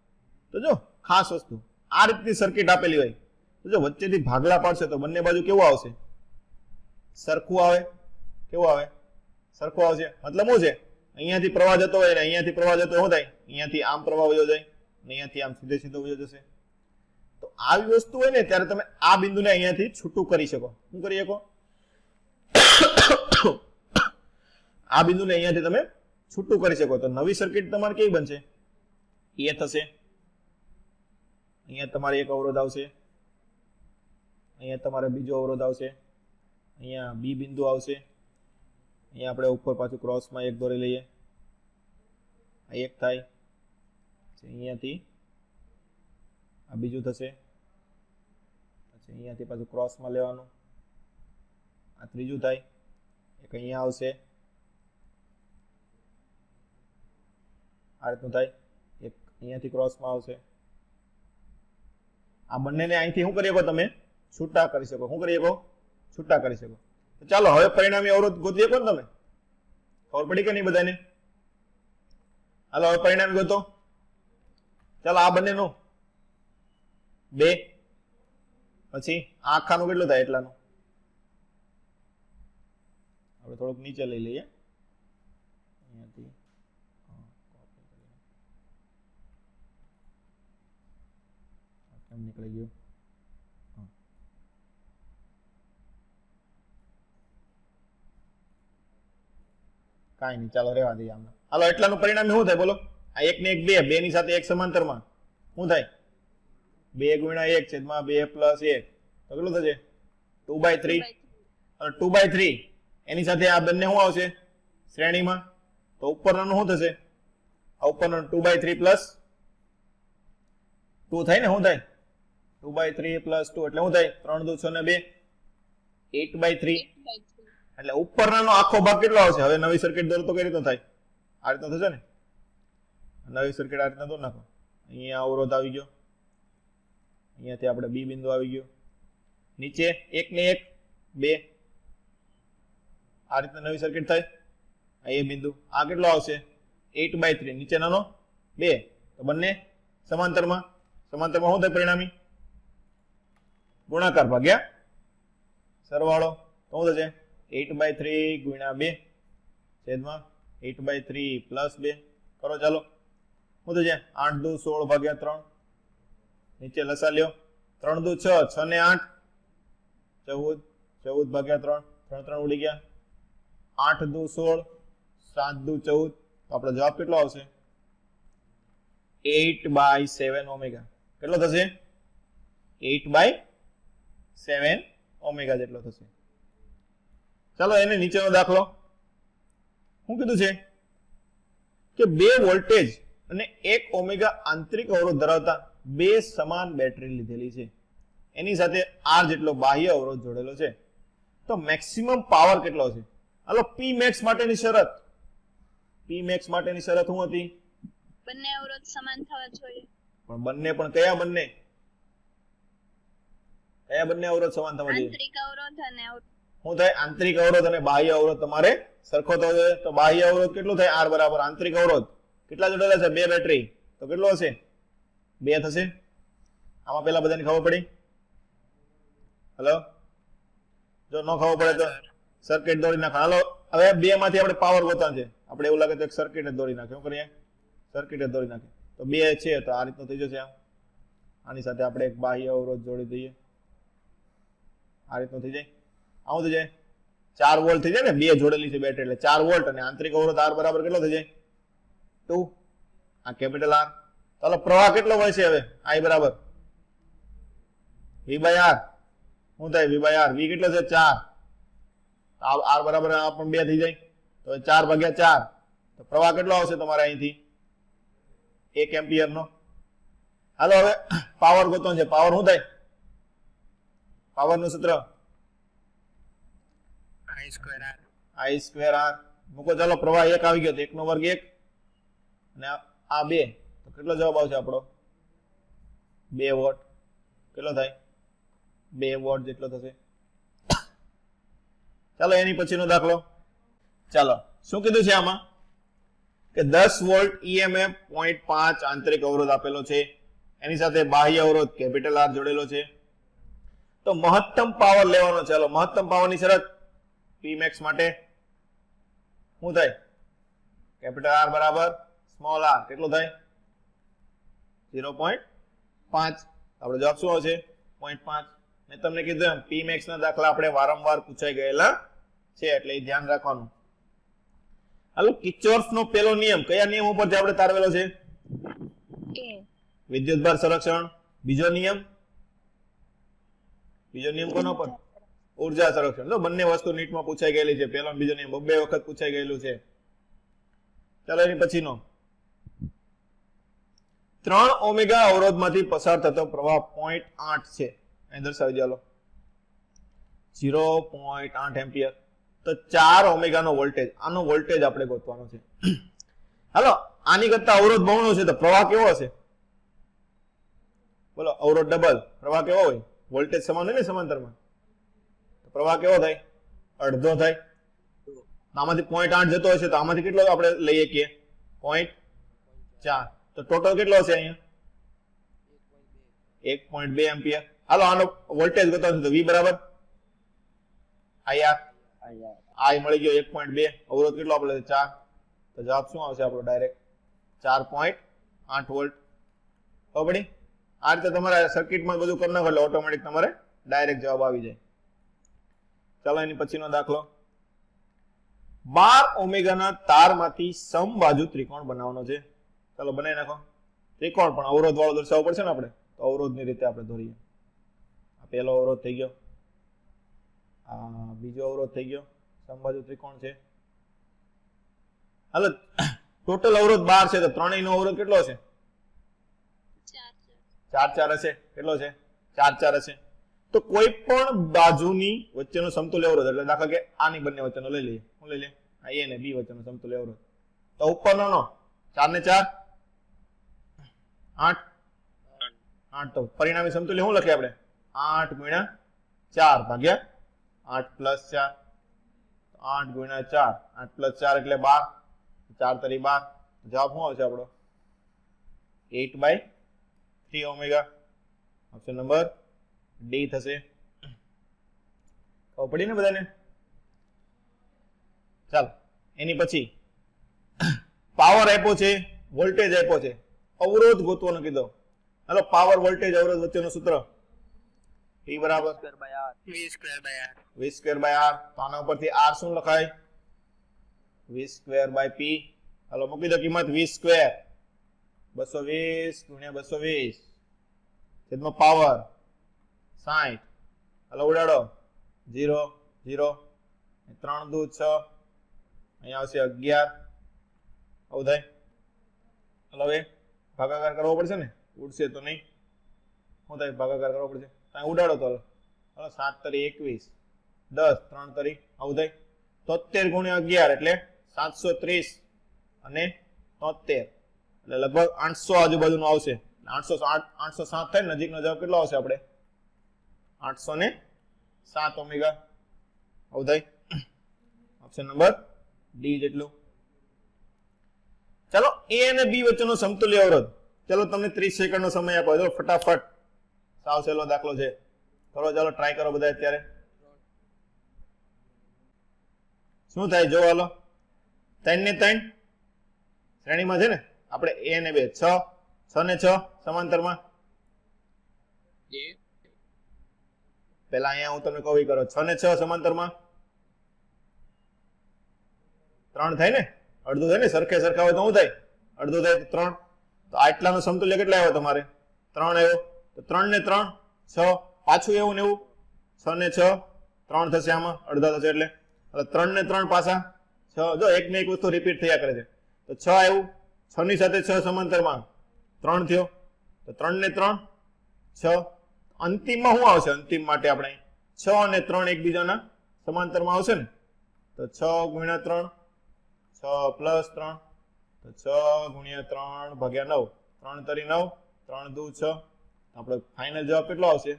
તો જો ખાસ વસ્તુ, આ રીતની સર્કિટ આપેલી હોય તો જો વચ્ચેથી ભાગલા પાડશે તો બંને બાજુ કેવું આવશે? સરખું આવે. કેવું આવે? સરખું આવશે. મતલબ શું છે? અહીંયાથી પ્રવાહ જતો હોય ને અહીંયાથી પ્રવાહ જતો શું થાય? અહીંયાથી આમ પ્રવાહ વયો જાય ને અહીંયાથી આમ સીધે સીધો વયો જશે. તો આવી વસ્તુ હોય ને ત્યારે તમે આ બિંદુને અહીંયાથી છૂટું કરી શકો. શું કરી શકો? આ બિંદુને અહીંયાથી તમે છૂટું કરી શકો. તો નવી સર્કિટ તમારે કેવી બનશે? એ થશે. અહીંયા તમારે એક અવરોધ આવશે, અહીંયા તમારે બીજો અવરોધ આવશે, અહીંયા બી બિંદુ આવશે, અહીંયા આપણે ઉપર પાછું ક્રોસમાં એક દોરી લઈએ, આ એક થાય, અહીંયાથી આ બીજું થશે, પછી અહીંયાથી પાછું ક્રોસમાં લેવાનું, આ ત્રીજું થાય, એક અહીંયા આવશે, આ રીતનું થાય, એક અહીંયાથી ક્રોસમાં આવશે. આ બંનેને અહીંથી શું કરી શકો? તમે છૂટા કરી શકો. શું કરી શકો? છૂટા કરી શકો. તો ચાલો હવે પરિણામી અવરોધ ગોતી શકો ને તમે? ખબર પડી કે નહીં બધાને? હાલો હવે પરિણામી ગોતો. ચાલો આ બંનેનું 2, પછી આ આખાનું કેટલું થાય? એટલાનું આપણે થોડુંક નીચે લઈ લઈએ. અહીંયાથી કેમ નીકળી ગયું? કાંઈ નહીં, ચાલો રહેવા દઈએ આમને. હાલો એટલાનું પરિણામ શું થાય બોલો? આ 1 ને 1 2, 2 ની સાથે 1 સમાંતરમાં શું થાય? 2 ગુણ્યા 1 છેદમાં 2 પ્લસ 1 તો કેટલું થશે? 2/3. અને 2/3 એની સાથે આ બંને શું આવશે શ્રેણીમાં? તો ઉપરનું શું થશે? આ ઉપરનું 2/3 પ્લસ 2 થાય ને? શું થાય? 2/3 પ્લસ 2 એટલે શું થાય? 3 દુ 6 ને 2, 8/3. એટલે ઉપરનો આખો ભાગ કેટલો આવશે? હવે નવી સર્કિટ દોરો તો કઈ રીતનો થાય? આ રીતનો થશે ને? નવી સર્કિટ આ રીતના દોર નાખો. અહીંયા અવરોધ આવી ગયો, અહીંયાથી આપણે બી બિંદુ આવી ગયો, નીચે 1 ને 1 2, આ રીતના નવી સર્કિટ થાય. આ એ બિંદુ, આ કેટલો આવશે? 8/3, નીચે નાનો 2, તો બંને સમાંતરમાં. સમાંતરમાં શું થાય પરિણામી? ગુણાકાર ભાગ્યા સરવાળો. તો શું થશે? 8/3 ગુણ્યા 2 છેદમાં 8/3 પ્લસ 2 કરો. ચાલો શું થશે? 8 દુ 16 ભાગ્યા 3, નીચે લસા લ્યો. 3 દુ 6, 6 ને 8 14, 14 ભાગ્યા 3, 3 3 ઉડી ગયા. 8 દુ 16, 7 દુ 14, તો આપણો જવાબ કેટલો આવશે? 8/7 ઓમેગા. કેટલો થશે? 8/7 ઓમેગા જેટલો થશે. ચાલો એને નીચેનો દાખલો. શું કીધું છે? કે 2 વોલ્ટેજ અને 1 ઓમેગા આંતરિક અવરોધ ધરાવતા 2 સમાન બેટરી લીધેલી છે. એની સાથે R જેટલો બાહ્ય અવરોધ જોડેલો છે. તો મેક્સિમમ પાવર કેટલો છે? હાલો P max માટેની શરત. P max માટેની શરત શું હતી? બંને અવરોધ સમાન થવા જોઈએ. પણ બંને પણ કયા બંને? કયા બંને અવરોધ સમાન થવા જોઈએ? આંતરિક અવરોધ અને શું થાય? આંતરિક અવરોધ અને બાહ્ય અવરોધ તમારે સરખો થવો જોઈએ. તો બાહ્ય અવરોધ કેટલું થાય? R બરાબર આંતરિક અવરોધ કેટલા જોડેલા છે? 2 બેટરી, તો કેટલો હશે? 2 થશે. આમાં પેલા બધાને ખબર પડી? હેલો, જો ન ખબર પડે તો સર્કિટ દોરી નાખો. હાલો હવે 2 માંથી આપણે પાવર ગોતવાનો છે. આપણે એવું લાગે તો એક સર્કિટ જ દોરી નાખે. શું કરીએ? સર્કિટ જ દોરી નાખે. તો 2 છે તો આ રીતનું થઈ જશે. આની સાથે આપણે એક બાહ્ય અવરોધ જોડી દઈએ. આ રીતનું થઈ જાય. આવું થઈ જાય 4 વોલ્ટ થઈ જાય ને? 2 જોડેલી છે બેટરી એટલે 4 વોલ્ટ. અને આંતરિક અવરોધ R બરાબર કેટલો થઈ જાય? 2. આ કેપિટલ R. ચાલો પ્રવાહ કેટલો હોય છે હવે? I બરાબર V/R. શું થાય? V/R. V કેટલો છે? 4. R બરાબર આ પણ 2 થઈ જાય. તો 4/4. તો પ્રવાહ કેટલો આવશે તમારે અહીંથી? 1 એમ્પિયર નો. હાલો હવે પાવર ગોતવાનો છે. પાવર શું થાય? પાવર નું સૂત્ર I²R. મૂકો. ચાલો પ્રવાહ 1 આવી ગયો તો 1 નો વર્ગ 1 અને આ 2, તો કેટલો જવાબ આવશે આપણો? 2 વોટ. કેટલો થાય? 2 વોટ જેટલો થશે. ચાલો એની પછીનો દાખલો. ચાલો શું કીધું છે આમાં કે 10 વોલ્ટ EMF 0.5 આંતરિક અવરોધ આપેલો છે, એની સાથે બાહ્ય અવરોધ કેપિટલ R જોડેલો છે. તો મહત્તમ પાવર લેવાનો. ચાલો મહત્તમ પાવરની શરત Pmax માટે શું થાય? કેપિટલ R બરાબર સ્મોલ r. કેટલું થાય? 0.5. આપણો જવાબ શું આવશે? 0.5. મેં તમને કીધું એમ Pmax ના દાખલા આપણે વારંવાર પૂછાઈ ગયેલા છે, એટલે એ ધ્યાન રાખવાનું. હાલો, કિર્ચોફનો પેલો નિયમ કયા નિયમ ઉપરથી આપણે તારવેલો છે? વિદ્યુતભાર સંરક્ષણ. બીજો નિયમ કોનો પર? ઉર્જા સંરક્ષણ. તો બંને વસ્તુ નીટમાં પૂછાઈ ગયેલી છે. પેલો અને બીજો નિયમ બે વખત પૂછાઈ ગયેલું છે. ચાલો એની પછીનો 3 ઓમેગા અવરોધમાંથી પસાર થતો પ્રવાહ 0.8 છે. અહીં દર્શાવી ચાલો 0.8 એમ્પિયર. તો 4 ઓમેગાનો વોલ્ટેજ, આનો વોલ્ટેજ આપણે ગોતવાનો છે. હાલો, આની કરતા અવરોધ બમણો છે તો પ્રવાહ કેવો હશે? બોલો, અવરોધ ડબલ, પ્રવાહ કેવો હોય? વોલ્ટેજ સમાન હોય ને સમાંતરમાં, તો પ્રવાહ કેવો થાય? અડધો થાય. આમાંથી 0.8 જતો હશે તો આમાંથી કેટલો આપણે લઈએ કે 0.4. તો ટોટલ કેટલો હશે અહીંયા? 1.2 એમ્પિયર. હાલો, આનો વોલ્ટેજ ગોતવાનો છે તો V બરાબર IR. I મળી ગયો 1.2. અવરોધ કેટલો આપણે 4. તો જવાબ શું આવશે આપણો? Direct 4.8 volt. ખબર પડી? આ રીતે તમારે સર્કિટમાં બધું કરી નાખો એટલે ઓટોમેટિક તમારે ડાયરેક્ટ જવાબ આવી જાય. ચાલો એની પછીનો દાખલો. 12 ઓમેગાના તારમાંથી સમબાજુ ત્રિકોણ બનાવવાનો છે. ચાલો બનાવી નાખો ત્રિકોણ, પણ અવરોધ વાળો દર્શાવવો પડશે ને આપણે, તો અવરોધની રીતે આપણે દોરીએ. આ પહેલો અવરોધ થઈ ગયો, આ બીજો અવરોધ થઈ ગયો, સમબાજુ ત્રિકોણ છે. હાલો, ટોટલ અવરોધ 12 છે તો ત્રણેયનો અવરોધ કેટલો હશે? 4 હશે. કેટલો છે? 4 હશે. તો કોઈ પણ બાજુની વચ્ચેનો સમતુલ્ય અવરોધ, એટલે દાખલા કે આની બંને વચ્ચેનો લઈ લઈએ. શું લઈ લે? આ A અને B વચ્ચેનો સમતુલ્ય અવરોધ. તો ઉપરનો 4 ને 4 8. તો પરિણામી સમતુલ્ય શું લખીએ આપણે? 8 ગુણ્યા 4 ભાગ્યા 8 પ્લસ 4. 8 ગુણ્યા 4, 8 પ્લસ 4 એટલે 12. 4 તરી 12. જવાબ શું આવશે આપણો? 8/3 ઓમેગા. ઓપ્શન નંબર ડી થશે. ખબર પડી ને બધાને? ચાલો એની પછી પાવર આપ્યો છે, વોલ્ટેજ આપ્યો છે, અવરોધ ગોતવાનો કીધો. હાલો, પાવર વોલ્ટેજ અવરોધ વચ્ચેનું સૂત્ર P બરાબર V સ્ક્વેર બાય R. તો આના ઉપરથી R શું લખાય? V square by P. હાલો, મૂકી દો કિંમત. V સ્ક્વેર 220 ગુણ્યા 220 છેદમાં પાવર 60. હાલો ઉડાડો 0 0 3 દૂ 6, અહીંયા આવશે 11. આવું થાય. હાલો હવે ભાગાકાર કરવો પડશે ને, ઉડશે તો નહીં. શું થાય? ભાગાકાર કરવો પડશે. ત્યાં ઉડાડો તો હાલો 7 તરી 21, 10 3 તરી આવું થાય. 73 ગુણ્યા 11 એટલે 730 અને 73 એટલે લગભગ 800 આજુબાજુનું આવશે. 807 થાય. નજીકનો જવાબ કેટલો આવશે આપણે? 807 ઓમેગા. આવું થાય. ઓપ્શન નંબર ડી જેટલું. ચાલો, A અને B વચ્ચેનો સમતુલ્ય અવરોધ. ચાલો તમને 30 સેકન્ડનો સમય આપો. જો ફટાફટ, સાવ સહેલો દાખલો છે. કરો, ચાલો ટ્રાય કરો બધા અત્યારે. શું થાય જો? હાલો, 3 ને 3 શ્રેણીમાં છે ને, આપણે A અને 2 6 ને 6 સમાંતરમાં. પેલા અહીંયા હું તમને કહું કરો 6 ને 6 સમાંતરમાં 3 થાય ને, અડધું થાય ને. સરખે સરખા હોય તો શું થાય? અડધું થાય તો 3. તો આટલાનો સમતુલ્ય કેટલા આવ્યો તમારે? 3 આવ્યો. તો 3 ને 3 6, પાછું એવું ને એવું 6 ને 6 3 થશે, આમાં અડધા થશે એટલે 3 ને 3 પાછા 6. જો એક ને એક વસ્તુ રિપીટ થયા કરે છે. તો 6 આવ્યું, 6 ની સાથે 6 સમાંતરમાં 3 થયો. તો 3 ને 3 6. અંતિમમાં શું આવશે? અંતિમ માટે આપણે 6 અને 3 એકબીજાના સમાંતરમાં આવશે ને. તો 6 ગુણ્યા 3, 6 પ્લસ 3, તો 6 ગુણ્યા 3 ભાગ્યા 9. 3 તરી 9, 3 દુ 6. આપણો ફાઇનલ જવાબ કેટલો આવશે?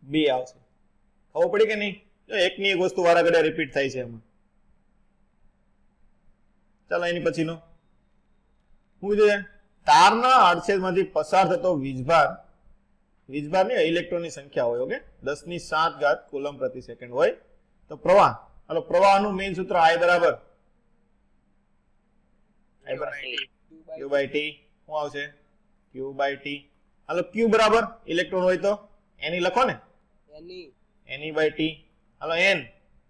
B આવશે. ખબર પડી કે નહીં? જો એકની એક વસ્તુ વારા ઘડિયા રિપીટ થાય છે એમાં. ચાલો એની પછીનો શું કીધું છે? તારના આડછેદમાંથી પસાર થતો વીજભારની ઇલેક્ટ્રોનની સંખ્યા હોય. ઓકે, 10⁷ કુલમ પ્રતિ સેકન્ડ હોય. તો પ્રવાહ, હાલો પ્રવાહનું મેઇન સૂત્ર I બરાબર Q બાય T. શું આવશે? Q by T. હાલો Q બરાબર ઇલેક્ટ્રોન હોય તો N લખો ને, N બાય T. હાલો N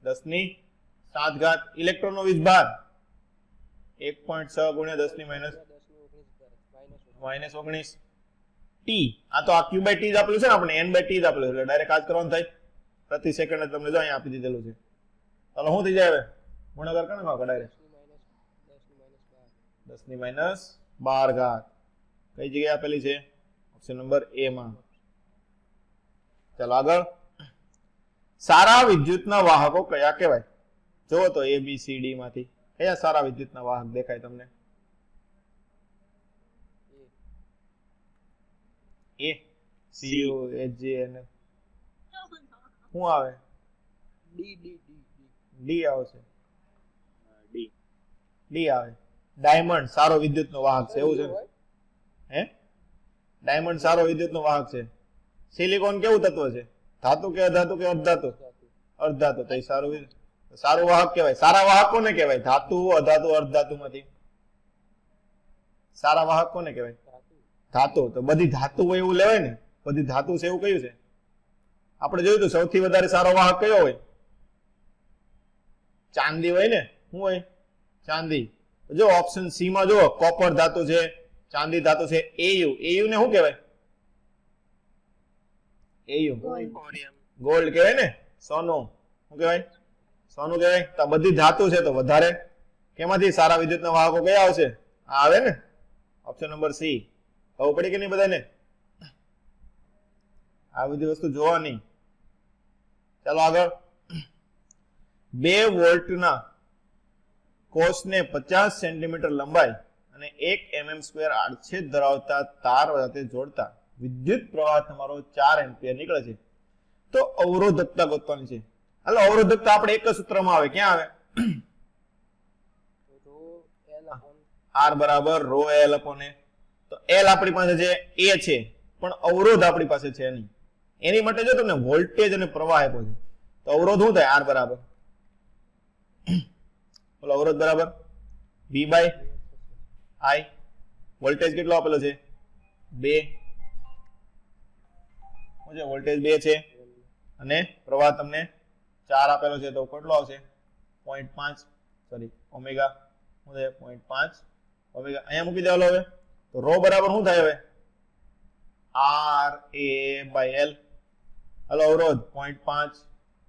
10⁷ ઇલેક્ટ્રોનનો વીજભાર 1.6 ગુણ્યા 10⁻⁻⁹ T. આ તો આ Q બાય T જ આપેલું છે ને, આપણે N બાય T જ આપેલું છે, એટલે ડાયરેક્ટ આ જ કરવાનું થાય. પ્રતિ સેકન્ડ તમને જો અહીંયા આપી દીધેલું છે. ચાલો શું થઈ જાય હવે? ગુણાકાર કરો ને ડાયરેક્ટ 10⁻12. કઈ જગ્યાએ આપેલી છે? ઓપ્શન નંબર A માં. ચાલો આગળ. સારા વિદ્યુતના વાહકો કયા કહેવાય? જોવો તો A B C D માંથી કયા સારા વિદ્યુતના વાહક દેખાય તમને? A C U H G N શું આવે? D આવશે. D આવે. ડાયમંડ સારો વિદ્યુતનો વાહક છે, એવું છે ને? હે, ડાયમંડ સારો વિદ્યુતનો વાહક છે. સિલિકોન કેવું તત્વ છે? ધાતુ કે અધાતુ કે અર્ધધાતુ? અર્ધધાતુ. તો એ સારું વાહક કહેવાય. સારા વાહક કોને કહેવાય? ધાતુ, અધાતુ, અર્ધધાતુમાંથી સારા વાહક કોને કહેવાય? ધાતુ. તો બધી ધાતુ હોય એવું લેવાય ને, બધી ધાતુ છે એવું કયું છે? આપણે જોયું તો સૌથી વધારે સારો વાહક કયો હોય? ચાંદી હોય ને. શું હોય? ચાંદી. જો ઓપ્શન સી માં જો કોપર ધાતુ છે, ચાંદી ધાતુ છે. Au ને શું કહેવાય? Au ગોલ્ડ કહેવાય ને. સોનું શું કહેવાય? સોનું કહેવાય. તો આ બધી ધાતુ છે, તો વધારે કેમાંથી સારા વિદ્યુતના વાહકો કયા આવશે? આ આવે ને, ઓપ્શન નંબર સી. ખબર પડી કે નહીં બધાને? આ બધી વસ્તુ જોવાની. ચાલો આગળ. 2 વોલ્ટના કોષને 50 સેન્ટીમીટર લંબાઈ અને 1 mm² આડછેદ ધરાવતા તાર સાથે જોડતા વિદ્યુત પ્રવાહ તમારો 4 એમ્પિયર નીકળે છે. તો અવરોધકતા ગોતવાની છે. હાલો અવરોધકતા આપણે એક જ સૂત્રમાં આવે. ક્યાં આવે? R બરાબર ρ L upon A. તો L આપણી પાસે છે, A છે, પણ અવરોધ આપણી પાસે છે નહીં. એની માટે જો તમને વોલ્ટેજ અને પ્રવાહ આપ્યો છે, તો અવરોધ શું થાય? R બરાબર બોલો, અવરોધ બરાબર V બાય I. વોલ્ટેજ કેટલો આપેલો છે? 2. વોલ્ટેજ 2 છે અને પ્રવાહ તમને 4 આપેલો છે, તો કેટલો આવશે? 0.5 સોરી ઓમેગા. શું થાય? 0.5 ઓમેગા. અહીંયા મૂકી દેવાલો હવે. તો ρ બરાબર શું થાય હવે? R A by L. હાલો અવરોધ 0.5,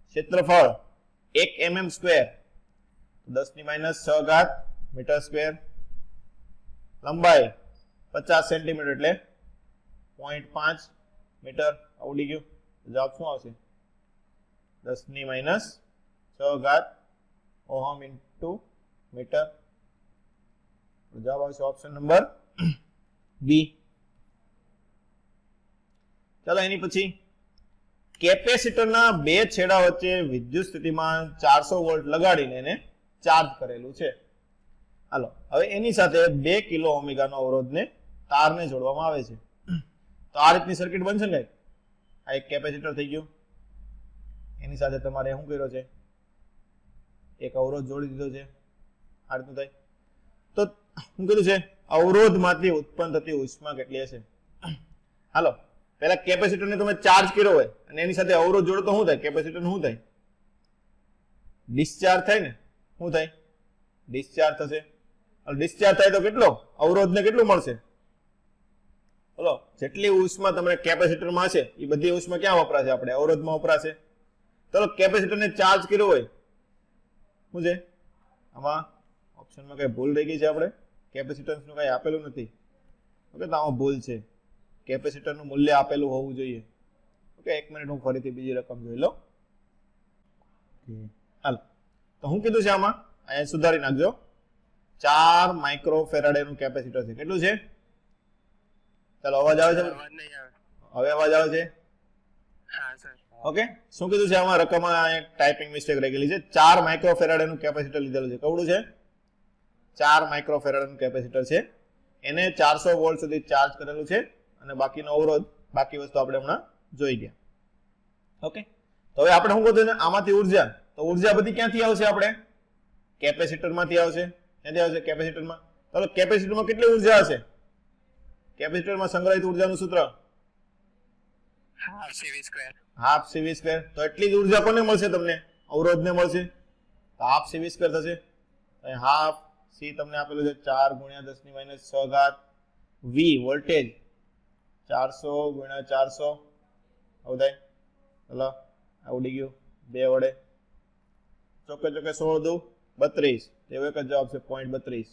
ક્ષેત્રફળ 1 mm², 10⁻⁶ મીટર², લંબાઈ 50 સેન્ટીમીટર એટલે 0.5 મીટર. આવડી ગયું. જવાબ શું આવશે? 10⁻⁶ ઓહમ ઇન્ટુ મીટર. જવાબ આવશે ઓપ્શન નંબર બી. ચાલો એની પછી કેપેસિટરના 2 છેડા વચ્ચે વિદ્યુત સ્થિતિમાન 400 વોલ્ટ લગાડીને એને ચાર્જ કરેલું છે. હાલો હવે એની સાથે 2 કિલો ઓમેગાનો અવરોધને તારને જોડવામાં આવે છે. તો આ રીતની સર્કિટ બનશે ને. આ એક કેપેસિટર થઈ ગયું, એની સાથે તમારે શું કર્યો છે? એક અવરોધ જોડી દીધો છે. આ રીતનું થાય. તો શું કીધું છે? અવરોધમાંથી ઉત્પન્ન થતી ઉષ્મા કેટલી હશે? હાલો પહેલા કેપેસિટરને તમે ચાર્જ કર્યો હોય અને એની સાથે અવરોધ જોડો તો શું થાય? કેપેસિટર શું થાય? ડિસ્ચાર્જ થાય ને. શું થાય? ડિસ્ચાર્જ થશે. ડિસ્ચાર્જ થાય તો કેટલો? અવરોધને કેટલું મળશે? બોલો, જેટલી ઉષ્મા તમને કેપેસિટરમાં હશે એ બધી ઉષ્મા ક્યાં વપરાશે? આપણે અવરોધમાં વપરાશે. ચલો કેપેસિટરને ચાર્જ કર્યો હોય, શું છે આમાં? ઓપ્શનમાં કઈ ભૂલ રહી ગઈ છે? આપણે કેપેસિટન્સનું કઈ આપેલું નથી. ઓકે, તો આમાં ભૂલ છે. કેપેસિટરનું મૂલ્ય આપેલું હોવું જોઈએ. ઓકે, 1 મિનિટ હું ફરીથી બીજી રકમ જોઈ લઉં. હાલ તો શું કીધું છે આમાં? અહીંયા સુધારી નાખજો. 4 માઇક્રોફેરાડેનું કેપેસિટર છે. કેટલું છે? ચાલો અવાજ આવે છે? હવે અવાજ આવે છે? ઓકે, શું કીધું છે આમાં રકમમાં એક ટાઈપિંગ મિસ્ટેક રહી ગયેલી છે. 4 માઇક્રોફેરાડ એનું કેપેસિટર લીધેલું છે. કવડું છે? 4 માઇક્રોફેરાડ એનું કેપેસિટર છે. એને 400 વોલ્ટ સુધી ચાર્જ કરેલું છે અને બાકીનો અવરોધ, બાકી વસ્તુ આપણે હમણાં જોઈ ગયા. ઓકે, તો હવે આપણે શું કહ્યું આમાંથી ઉર્જા, તો ઉર્જા બધી ક્યાંથી આવશે? આપણે કેપેસિટરમાંથી આવશે. ક્યાંથી આવશે? કેપેસિટરમાં. તો કેપેસિટરમાં કેટલી ઉર્જા હશે? કેપેસિટરમાં સંગ્રહિત ઉર્જાનું સૂત્ર હાફ સીવી સ્ક્વેર. તો એટલી જ ઉર્જા કોને મળશે? તમને અવરોધને મળશે. તો હાફ સીવી સ્ક્વેર થશે. હાફ સી તમને આપેલું છે 4 ગુણ્યા 10 - 6 ઘાત વી વોલ્ટેજ 400 ગુણ્યા 400 આવું થાય. ચલો આવડી ગયું 2 વડે. ચોકે ચોકે 16 દુ 32. એવો એક જ જવાબ છે 0.32.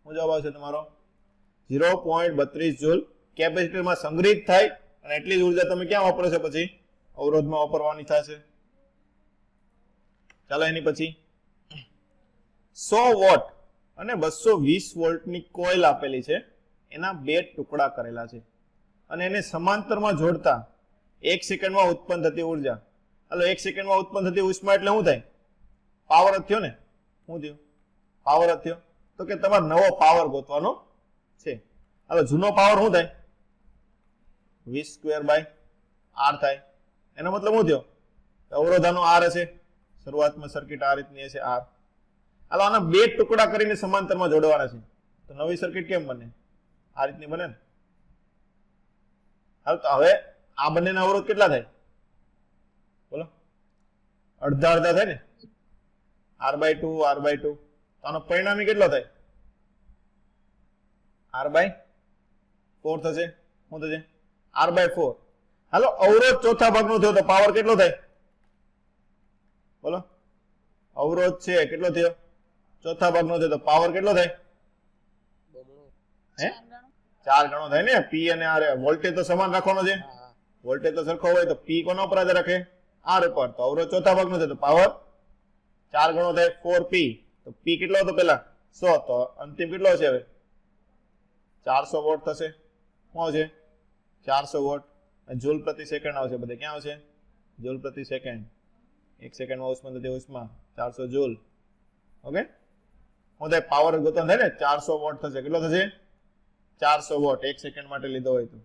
શું જવાબ આવશે તમારો? 0.32 જૂલ કેપેસિટરમાં સંગ્રહિત થાય અને એટલી જ ઉર્જા તમે ક્યાં વાપરો છો? પછી અવરોધમાં વાપરવાની થશે. ચાલો એની પછી 100 વોટ અને 220 વોલ્ટની કોઇલ આપેલી છે. એના 2 ટુકડા કરેલા છે અને એને સમાંતરમાં જોડતા 1 સેકન્ડમાં ઉત્પન્ન થતી ઉર્જા. હાલો 1 સેકન્ડમાં ઉત્પન્ન થતી ઉષ્મા એટલે શું થાય? પાવર જ થયો ને. શું થયું? પાવર જ થયો. તો કે તમારે નવો પાવર ગોતવાનો છે. હાલો જૂનો પાવર શું થાય? v²/r થાય. એનો મતલબ શું થયો? અવરોધાનો r હશે. શરૂઆતમાં સર્કિટ આ રીતની હશે r. હાલો આના 2 ટુકડા કરીને સમાંતરમાં જોડવાના છે. તો નવી સર્કિટ કેમ બને? આ રીતની બને ને. હાલ તો હવે આ બંનેના અવરોધ કેટલા થાય? બોલો. અડધા અડધા થાય ને. r/2 r/2. તો આનો પરિણામી કેટલો થાય? r/4 થશે. શું થશે? r/4. હાલો અવરોધ ચોથા ભાગનો થયો તો પાવર કેટલો થાય? બોલો. અવરોધ છે કેટલો થયો? ચોથા ભાગનો થયો તો પાવર કેટલો થાય? હે? 4 ગણો થાય ને. પી અને આર વોલ્ટેજ તો સમાન રાખવાનો છે. વોલ્ટેજ તો સરખો હોય તો પી કોના ઉપર આધાર રાખે? આર ઉપર. તો અવરોધ ચોથા ભાગનો છે તો પાવર 4 ગણો થાય 4p. તો પી કેટલો હતો પેલા? 100. તો અંતિમ કેટલો છે હવે? 400 વોટ થશે. શું આવશે? 400 વોટ. જૂલ પ્રતિ સેકન્ડ આવશે. બધે ક્યાં આવશે? જૂલ પ્રતિ સેકન્ડ. 1 સેકન્ડમાં ઉષ્મા થતી ઉષ્મા 400 જૂલ. ઓકે, શું થાય? પાવર ગોતન થાય ને. 400 વોટ થશે. કેટલો થશે? 400 વોટ 1 સેકન્ડ માટે લીધો હોય તો.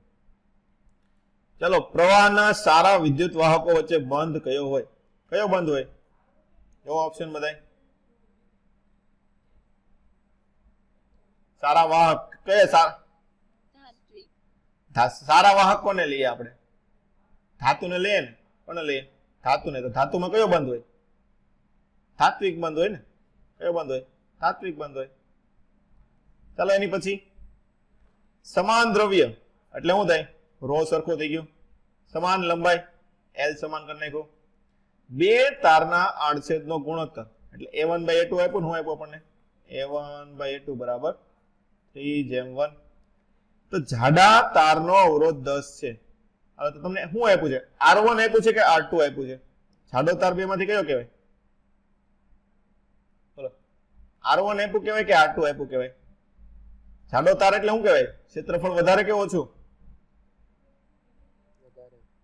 ચલો, પ્રવાહના સારા વિદ્યુત વાહકો વચ્ચે બંધ કયો હોય? કયો બંધ હોય? એવો ઓપ્શન બધાય. સારા વાહક કયા? ધાત્વિક. સારા વાહક કોને લઈએ આપણે? ધાતુને લઈએ ને. કોને લઈએ? ધાતુને. તો ધાતુમાં કયો બંધ હોય? ધાત્વિક બંધ હોય ને. કયો બંધ હોય? ધાત્વિક બંધ હોય. ચાલો એની પછી સમાન દ્રવ્ય એટલે શું થાય? રો સરખો થઈ ગયો. સમાન લંબાઈ L સમાન કરી નાખ્યો. 2 તારના આડછેદનો ગુણોત્તર એટલે a1/a2 આપ્યું ને. શું આપ્યું આપણને? a1/a2 બરાબર 3:1. તો જાડા તારનો અવરોધ 10 છે. હવે તો તમને શું આપ્યું છે? R1 આપ્યું છે કે R2 આપ્યું છે? જાડો તાર બે માંથી કયો કહેવાય? બોલો. R1 આપ્યું કહેવાય કે R2 આપ્યું કહેવાય? જાડો તાર એટલે શું કહેવાય? ક્ષેત્રફળ વધારે કે ઓછું?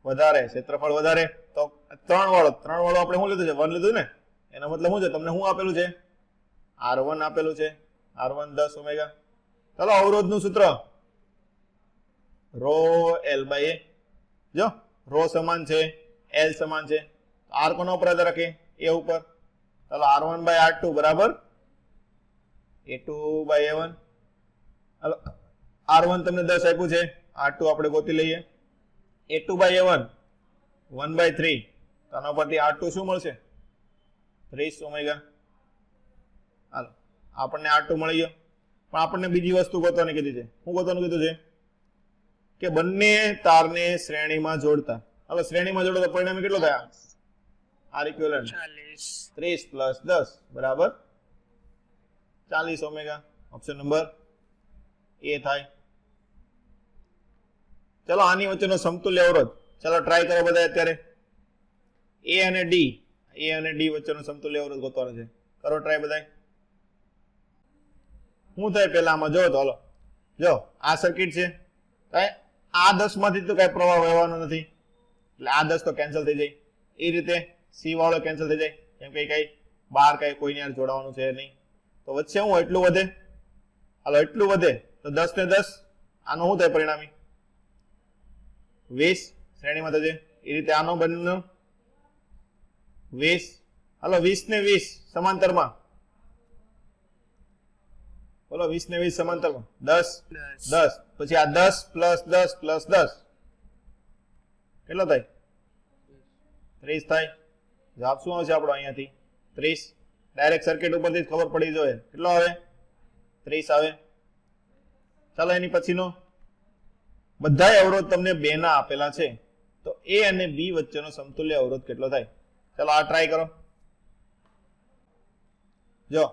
વધારે. ક્ષેત્રફળ વધારે. તો 3 વાળો આપણે શું લીધું છે? 1 લીધું ને. એનો મતલબ શું છે? તમને શું આપેલું છે? R1 આપેલું છે. R1 10 omega. ચાલો અવરોધનું સૂત્ર રો L/A. જો રો સમાન છે, L સમાન છે. R કોના ઉપર આધાર રાખે? A ઉપર. ચાલો R1/R2 બરાબર A2/A1. હાલો R1 તમને 10 આપ્યું છે. R2 આપણે ગોતી લઈએ. A2/A1 1/3. તો આના પરથી R2 શું મળશે? 30 ઓમેગા. હાલો આપણને R2 મળી ગયો. પણ આપણને બીજી વસ્તુ ગોતવાની કીધી છે. શું ગોતવાનું કીધું છે? કે બંને તારને શ્રેણીમાં જોડતા. હવે શ્રેણીમાં જોડો તો પરિણામી કેટલો થાય? R ઇક્વિવેલન્ટ 30 + 10 બરાબર 40 ઓમેગા. ઓપ્શન નંબર એ થાય. ચલો આની વચ્ચેનો સમતુલ્ય અવરોધ ચલો ટ્રાય કરો બધા અત્યારે. A અને D વચ્ચેનો સમતુલ્ય અવરોધ ગોતવાનો છે. કરો ટ્રાય બધાય. શું થાય પહેલા આમાં જો તો હાલો. જો આ સર્કિટ છે. આ 10 માંથી તો કઈ પ્રવાહ વહેવાનો નથી. એટલે આ 10 તો કેન્સલ થઈ જાય. એ રીતે સી વાળો કેન્સલ થઈ જાય, કેમ કે કઈ બાર કઈ કોઈને યાર જોડાવાનું છે નહીં. તો વચ્ચે હું એટલું વધે, હાલો એટલું વધે તો 10 ને 10 આનો શું થાય પરિણામી 20 શ્રેણીમાં થશે. એ રીતે આનો બંને 20, હાલો 20 ને 20 સમાંતરમાં, બોલો 20 ને 20 સમાંતરમાં 10 10, પછી આ 10 પ્લસ 10 પ્લસ 10 કેટલો થાય 30 થાય. જવાબ શું આવશે આપણો અહીંયાથી 30. ડાયરેક્ટ સર્કિટ ઉપરથી જ ખબર પડી જોઈએ કેટલો આવે 30 આવે. ચાલો એની પછીનો, બધા અવરોધ તમને 2 ના આપેલા છે, તો A અને B વચ્ચેનો સમતુલ્ય અવરોધ કેટલો થાય. ચાલો આ ટ્રાય કરો. જો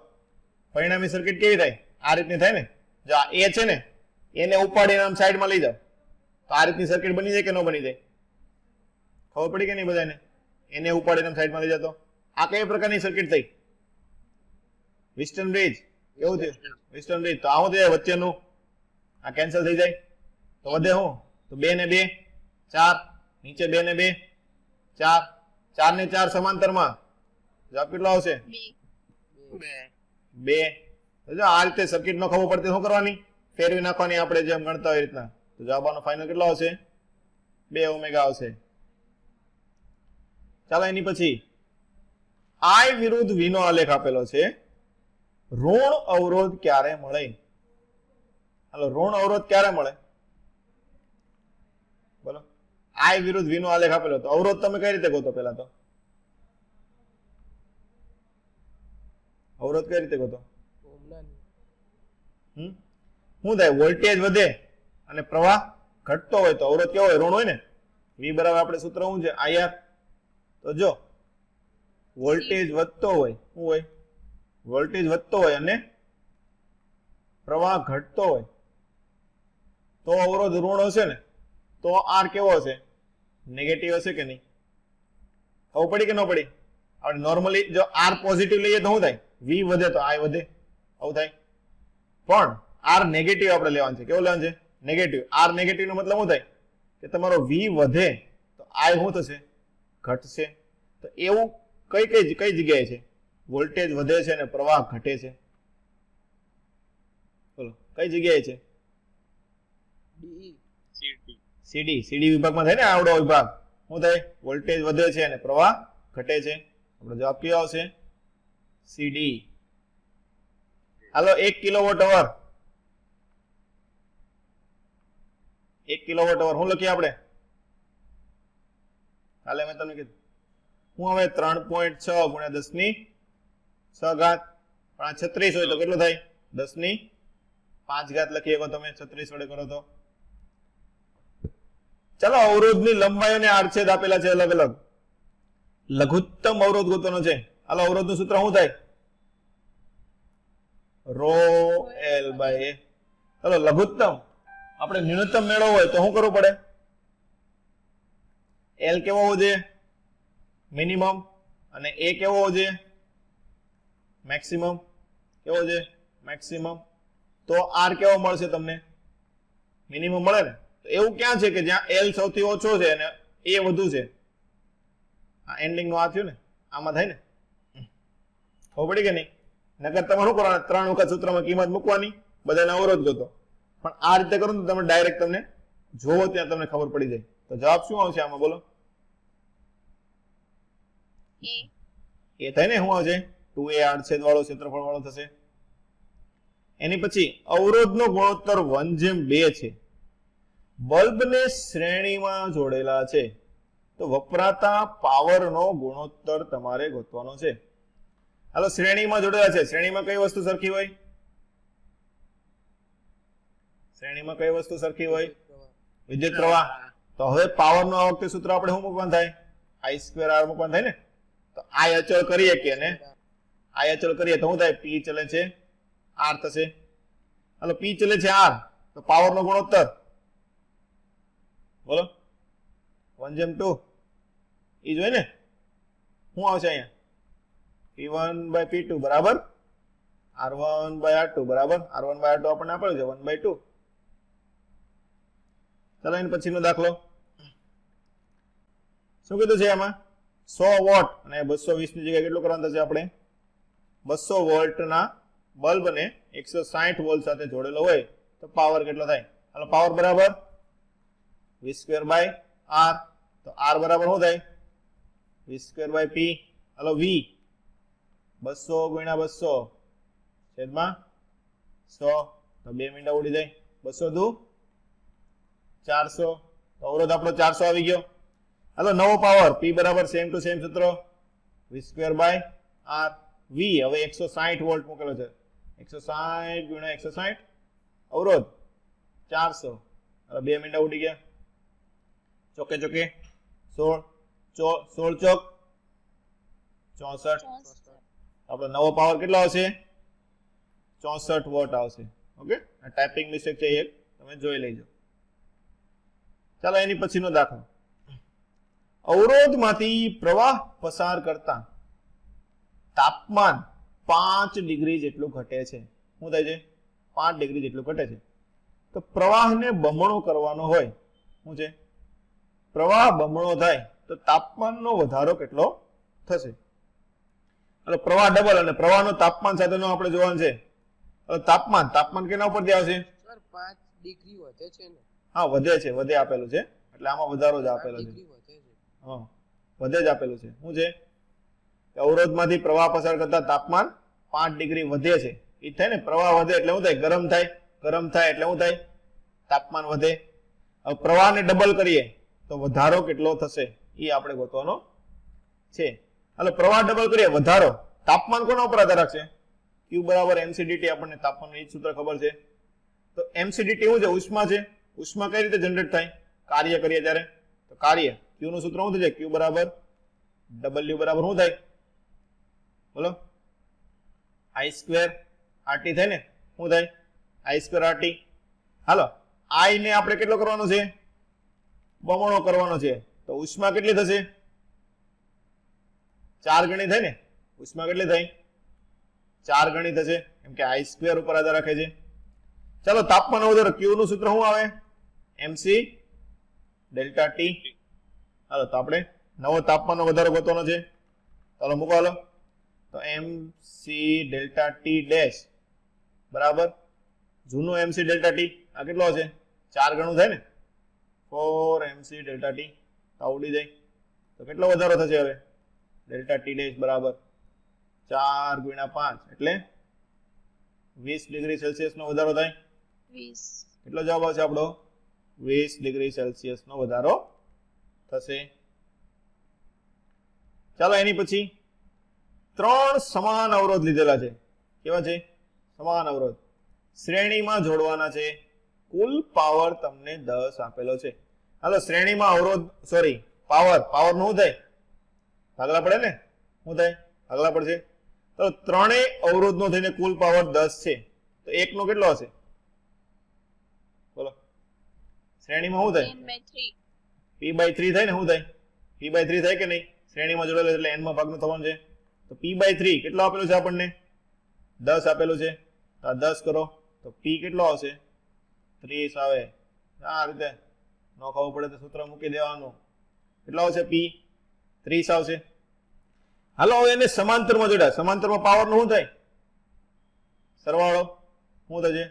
પરિણામી સર્કિટ કેવી થાય, આ રીતની થાય ને. જો આ A છે ને, એને ઉપાડીને આમ સાઈડમાં લઈ જાઓ તો આ રીતની સર્કિટ બની જાય કે ન બની જાય, ખબર પડી કે નહીં બધાને. એને ઉપાડીને સાઈડમાં લઈ જતો આ કઈ પ્રકારની સર્કિટ થઈ, વિસ્ટન બ્રિજ. કેવું થયું વિસ્ટન બ્રિજ. તો આ શું થાય વચ્ચેનું, આ કેન્સલ થઈ જાય તો વધે શું, તો 2 ને 2 4, નીચે 2 ને 2 4, 4 ને 4 સમાંતરમાં જવાબ કેટલો આવશે 2. તો જો આ રીતે સર્કિટ નો ખબર પડતી શું કરવાની, ફેરવી નાખવાની આપણે જેમ ગણતા હોય એ રીતના. તો જવાબ આનો ફાઇનલ કેટલો આવશે 2 ઓમેગા આવશે. ચાલો એની પછી I વિરુદ્ધ V નો આલેખ આપેલો છે. ઋણ અવરોધ ક્યારે મળે, હાલો ઋણ અવરોધ ક્યારે મળે બોલો. I વિરુદ્ધ V નો આલેખ આપેલો, તો અવરોધ તમે કઈ રીતે ગોતો, પેલા તો અવરોધ કઈ રીતે ગોતો. શું થાય, વોલ્ટેજ વધે અને પ્રવાહ ઘટતો હોય તો અવરોધ કેવો હોય, ઋણ હોય ને. V બરાબર આપણે સૂત્ર શું છે IR. તો જો વોલ્ટેજ વધતો હોય, શું હોય વોલ્ટેજ વધતો હોય અને પ્રવાહ ઘટતો હોય તો અવરોધ ઋણ હશે ને. તો R કેવો હશે, નેગેટિવ હશે કે નહીં, ખબર પડી કે ન પડી. આપણે નોર્મલી જો R પોઝિટિવ લઈએ તો શું થાય, V વધે તો I વધે, આવું થાય. પણ R નેગેટિવ આપણે લેવાનું છે, કેવું લેવાનું છે નેગેટિવ. R નેગેટિવ નો મતલબ શું થાય કે તમારો V વધે તો I શું થશે, ઘટશે. તો એવું કઈ જગ્યાએ છે, વોલ્ટેજ વધે છે અને પ્રવાહ ઘટે છે, બોલો કઈ જગ્યાએ છે. સીડી વિભાગમાં થાય ને, આવડો વિભાગ શું થાય, વોલ્ટેજ વધે છે અને પ્રવાહ ઘટે છે. આપણો જવાબ કયો આવશે સીડી. હાલો 1 કિલોવોટ અવર, 1 કિલોવોટ અવર શું લખીએ આપણે, કાલે મેં તમને કીધું હું હવે 3.6 ગુણ્યા 10 ની 6 ઘાત, પણ આ 36 હોય તો કેટલું થાય 10 ની 5 ઘાત લખી શકો તમે, 36 વડે કરો તો. ચાલો અવરોધની લંબાઈ અને આડછેદ આપેલા છે અલગ અલગ, લઘુત્તમ અવરોધ ગોતવાનો છે. હાલો અવરોધનું સૂત્ર શું થાય, રો એલ બાય એ. ચાલો લઘુત્તમ, આપણે ન્યૂનતમ મેળવવો હોય તો શું કરવું પડે, એલ કેવો હોવો જોઈએ મિનિમમ, અને એ કેવો હોવો જોઈએ મેક્સિમમ, કેવો છે મેક્સિમમ. તો આર કેવો મળશે તમને, મિનિમમ મળે ને. તો એવું ક્યાં છે કે જ્યાં એલ સૌથી ઓછો છે અને એ વધુ છે, આ એન્ડિંગ નો આ થયું ને, આમાં થાય ને, ખબર પડી કે નહીં. નકર તમારે શું કરવાનું, 3 વખત સૂત્રમાં કિંમત મૂકવાની, બધાને અવરોધ ગોતો. પણ આ રીતે કરો તો તમે ડાયરેક્ટ તમને જોવો ત્યાં તમને ખબર પડી જાય. તો જવાબ શું આવશે આમાં બોલો, એ થાય ને, શું આવશે 2a આડછેદ વાળો ક્ષેત્રફળ વાળો થશે. એની પછી અવરોધનો ગુણોત્તર 1:2 છે, બલ્બને શ્રેણીમાં જોડેલા છે, તો વપરાતા પાવરનો ગુણોત્તર તમારે ગોતવાનો છે. હાલો શ્રેણીમાં જોડેલા છે, શ્રેણીમાં કઈ વસ્તુ સરખી હોય, શ્રેણીમાં કઈ વસ્તુ સરખી હોય, વિદ્યુત પ્રવાહ. તો હવે પાવરનો આ વખતે સૂત્ર આપણે શું મૂકવાનું થાય, I2R મૂકવાનું થાય ને. તો I અચળ કરીએ કે ને, I અચળ કરીએ તો શું થાય, P ચલે છે R થશે. હાલો P ચલે છે R, તો પાવરનો ગુણોત્તર બોલો 1:2 ઈ જ હોય ને. શું આવશે અહીંયા, P1/P2 બરાબર R1/R2 બરાબર R1/R2 આપણને આપેલું છે 1/2. ચાલો એના પછીનો દાખલો, શું કીધું છે આમાં 100 વોટ અને 220 ની જગ્યાએ કેટલું કરવાનું થશે આપણે 200 વોલ્ટના બલ્બને 160 વોલ્ટ સાથે જોડેલો હોય તો પાવર કેટલો થાય હાલો પાવર બરાબર v સ્ક્વેર બાય r તો r બરાબર શું થાય v સ્ક્વેર બાય p હાલો v 200 ગુણ્યા 200 છેદમાં 100 તો 2 મિનિટ ઉડી જાય 200 દુ 400 તો અવરોધ આપણો 400 આવી ગયો હાલો નવો પાવર p બરાબર સેમ ટુ સેમ સૂત્ર v square by r v હવે 160 વોલ્ટ મૂકેલો છે 160 ગુણ્યા 160 અવરોધ 400 હવે 2 મિનિટ ઉડી ગયા ચોકે ચોકે 16 ચોક 64 આપણો નવો પાવર કેટલો આવશે 64 વોટ આવશે ઓકે આ ટાઈપિંગ મિસ્ટેક છે એક તમે જોઈ લેજો ચાલો એની પછીનો દાખલો અવરોધમાંથી પ્રવાહ પસાર કરતા તાપમાન 5 ડિગ્રી જેટલું ઘટે છે શું થાય છે 5 ડિગ્રી જેટલું ઘટે છે તો પ્રવાહને બમણો કરવાનો હોય શું છે પ્રવાહ બમણો થાય તો તાપમાનનો વધારો કેટલો થશે એટલે પ્રવાહ ડબલ અને પ્રવાહનો તાપમાન સાથેનો આપણે જોવાનું છે એટલે તાપમાન કેના ઉપરથી આવશે સર 5 ડિગ્રી વધે છે ને હા વધે આપેલું છે એટલે આમાં વધારો જ આપેલો છે હા વધે જ આપેલું છે શું છે કે અવરોધમાંથી પ્રવાહ પસાર કરતા તાપમાન 5 ડિગ્રી વધે છે એ થાય ને પ્રવાહ વધે એટલે શું થાય ગરમ થાય એટલે શું થાય તાપમાન વધે હવે પ્રવાહને ડબલ કરીએ તો વધારો કેટલો થશે એ આપણે ગોતવાનો છે એટલે પ્રવાહ ડબલ કરીએ વધારો તાપમાન કોના ઉપર આધાર રાખશે Q બરાબર mc dt આપણને તાપમાનનું એ જ સૂત્ર ખબર છે તો mc dt શું છે ઉષ્મા છે ઉષ્મા કઈ રીતે જનરેટ થાય કાર્ય કરીએ ત્યારે તો કાર્ય Q નું સૂત્ર શું થશે Q બરાબર W બરાબર શું થાય બોલો I સ્ક્વેર RT થાય ને શું થાય I square RT hello I ને આપણે કેટલો કરવાનો છે બમણો કરવાનો છે તો ઉષ્મા કેટલી થશે 4 ગણી થાય ને ઉષ્મા કેટલી થાય 4 ગણી થશે કેમ કે I સ્ક્વેર ઉપર આધાર રાખે છે ચાલો તાપમાન વધારો Q નું સૂત્ર શું આવે mc ડેલ્ટા T હાલો તો આપણે નવો તાપમાનનો વધારો ગોતવાનો છે ચાલો મૂકો હાલો તો mc ડેલ્ટા T ડેશ બરાબર જૂનું mc ડેલ્ટા T આ કેટલો હશે 4 ગણું થાય ને 4 mc ડેલ્ટા T આવડી જાય તો કેટલો વધારો થશે હવે ડેલ્ટા T ડેશ બરાબર 4 ગુણ્યા 5 એટલે 20 ડિગ્રી સેલ્સિયસ નો વધારો થાય 20 કેટલો જવાબ આવશે આપણો 20 ડિગ્રી સેલ્સિયસ નો વધારો થશે ચાલો એની પછી 3 સમાન અવરોધ લીધેલા છે કેવા છે સમાન અવરોધ શ્રેણીમાં જોડવાના છે કુલ પાવર તમને 10 આપેલો છે હાલો શ્રેણીમાં અવરોધ પાવર નું શું થાય ભાગલા પડે ને શું થાય ભાગલા પડશે તો ત્રણેય અવરોધનો થઈને કુલ પાવર 10 છે તો એકનો કેટલો હશે બોલો શ્રેણીમાં શું થાય 10/3 p/3 થાય ને શું થાય p/3 થાય કે નહીં શ્રેણીમાં જોડેલો એટલે n માં ભાગનું થવાનું છે તો p/3 કેટલો આપેલો છે આપણને 10 આપેલું છે તો આ 10 કરો તો p કેટલો આવશે 30 આવે આ રીતે ન ખબર પડે તો સૂત્ર મૂકી દેવાનું કેટલો આવશે p 30 આવશે હાલો હવે એને સમાંતરમાં જોડ્યા સમાંતરમાં પાવર નું શું થાય સરવાળો શું થશે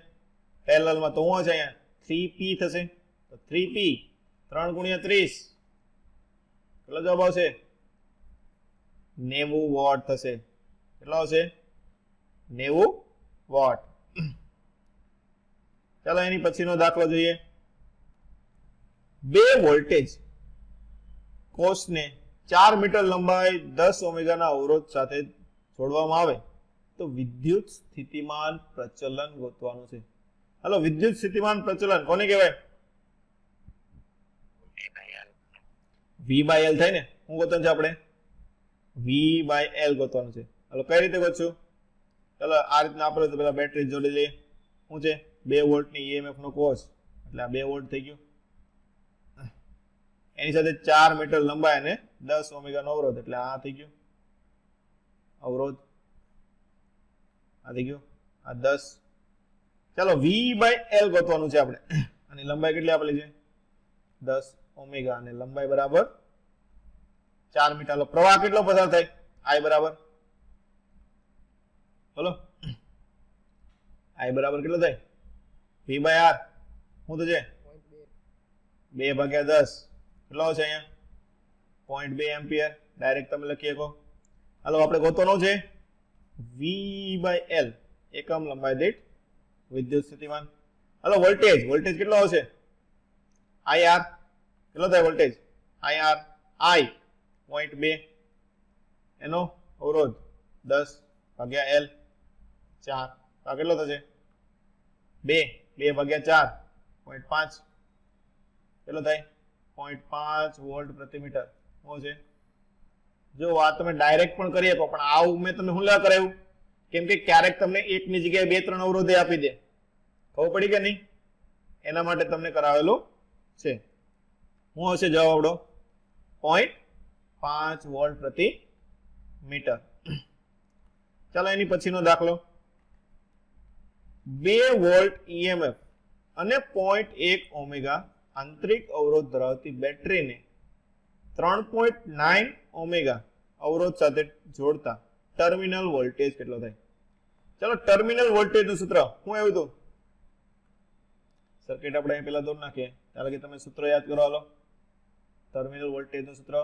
પેરેલલમાં તો શું હશે અહીંયા 3p થશે તો 3p 3 ગુણ્યા 30 કેટલો જવાબ આવશે 90 વોટ થશે કેટલો આવશે 90 વોટ ચાલો એની પછીનો દાખલો જોઈએ બે વોલ્ટેજ કોષને 4 મીટર લંબાઈ 10 ઓમેગાના અવરોધ સાથે જોડવામાં આવે તો વિદ્યુત સ્થિતિમાન પ્રચલન ગોતવાનું છે હાલો વિદ્યુત સ્થિતિમાન પ્રચલન કોને કહેવાય V/L થાય ને શું ગોતવાનું છે આપણે V/L ગોતવાનું છે હાલો કઈ રીતે ગોતશું ચાલો આ રીતના આપણે તો પેલા બેટરી જોડી લઈએ શું છે 2 વોલ્ટની EMF નો કોષ એટલે આ 2 વોલ્ટ થઈ ગયું એની સાથે 4 મીટર લંબાઈ અને 10 ઓમેગાનો અવરોધ એટલે આ થઈ ગયું અવરોધ આ થઈ ગયું આ 10 ચાલો V/L ગોતવાનું છે આપણે અને લંબાઈ કેટલી આપેલી છે 10 ઓમેગા અને લંબાઈ બરાબર 4 મીટર. હાલો પ્રવાહ કેટલો પસાર થાય? I બરાબર બોલો I બરાબર કેટલો થાય? V by R શું થશે? 2 ભાગ્યા 10 કેટલો છે અહીંયા? 0.2 એમ્પિયર. ડાયરેક્ટ તમે લખી શકો. હાલો આપણે ગોતવાનો છે V by L એકમ લંબાઈ દીઠ વિદ્યુત સ્થિતિમાન. હાલો વોલ્ટેજ કેટલો આવશે? IR કેટલો થાય વોલ્ટેજ? IR I 0.2 એનો અવરોધ 10 ભાગ્યા L 4 તો આ કેટલો થશે? 2 ભાગ્યા 4 0.5 કેટલો થાય? 0.5 વોલ્ટ પ્રતિ મીટર. શું છે? જો આ તમે ડાયરેક્ટ પણ કરી શકો, પણ આવું મેં તમને શું લેવા કરાવ્યું? કેમ કે ક્યારેક તમને એકની જગ્યાએ 2-3 અવરોધે આપી દે, ખબર પડી કે નહીં? એના માટે તમને કરાવેલું છે. શું હશે જવાબ આપણો? 0.5 વોલ્ટ પ્રતિ મીટર. ચાલો એની પછીનો દાખલો. 2 વોલ્ટ EMF અને 0.1 ઓમેગા આંતરિક અવરોધ ધરાવતી બેટરીને 3.9 ઓમેગા અવરોધ સાથે જોડતા ટર્મિનલ વોલ્ટેજ કેટલો થાય? ચાલો ટર્મિનલ વોલ્ટેજ નું સૂત્ર શું આવ્યું હતું? સર્કિટ આપણે અહીં પહેલા દોરી નાખીએ. ચાલો કે તમે સૂત્ર યાદ કરો. હાલો ટર્મિનલ વોલ્ટેજ નું સૂત્ર.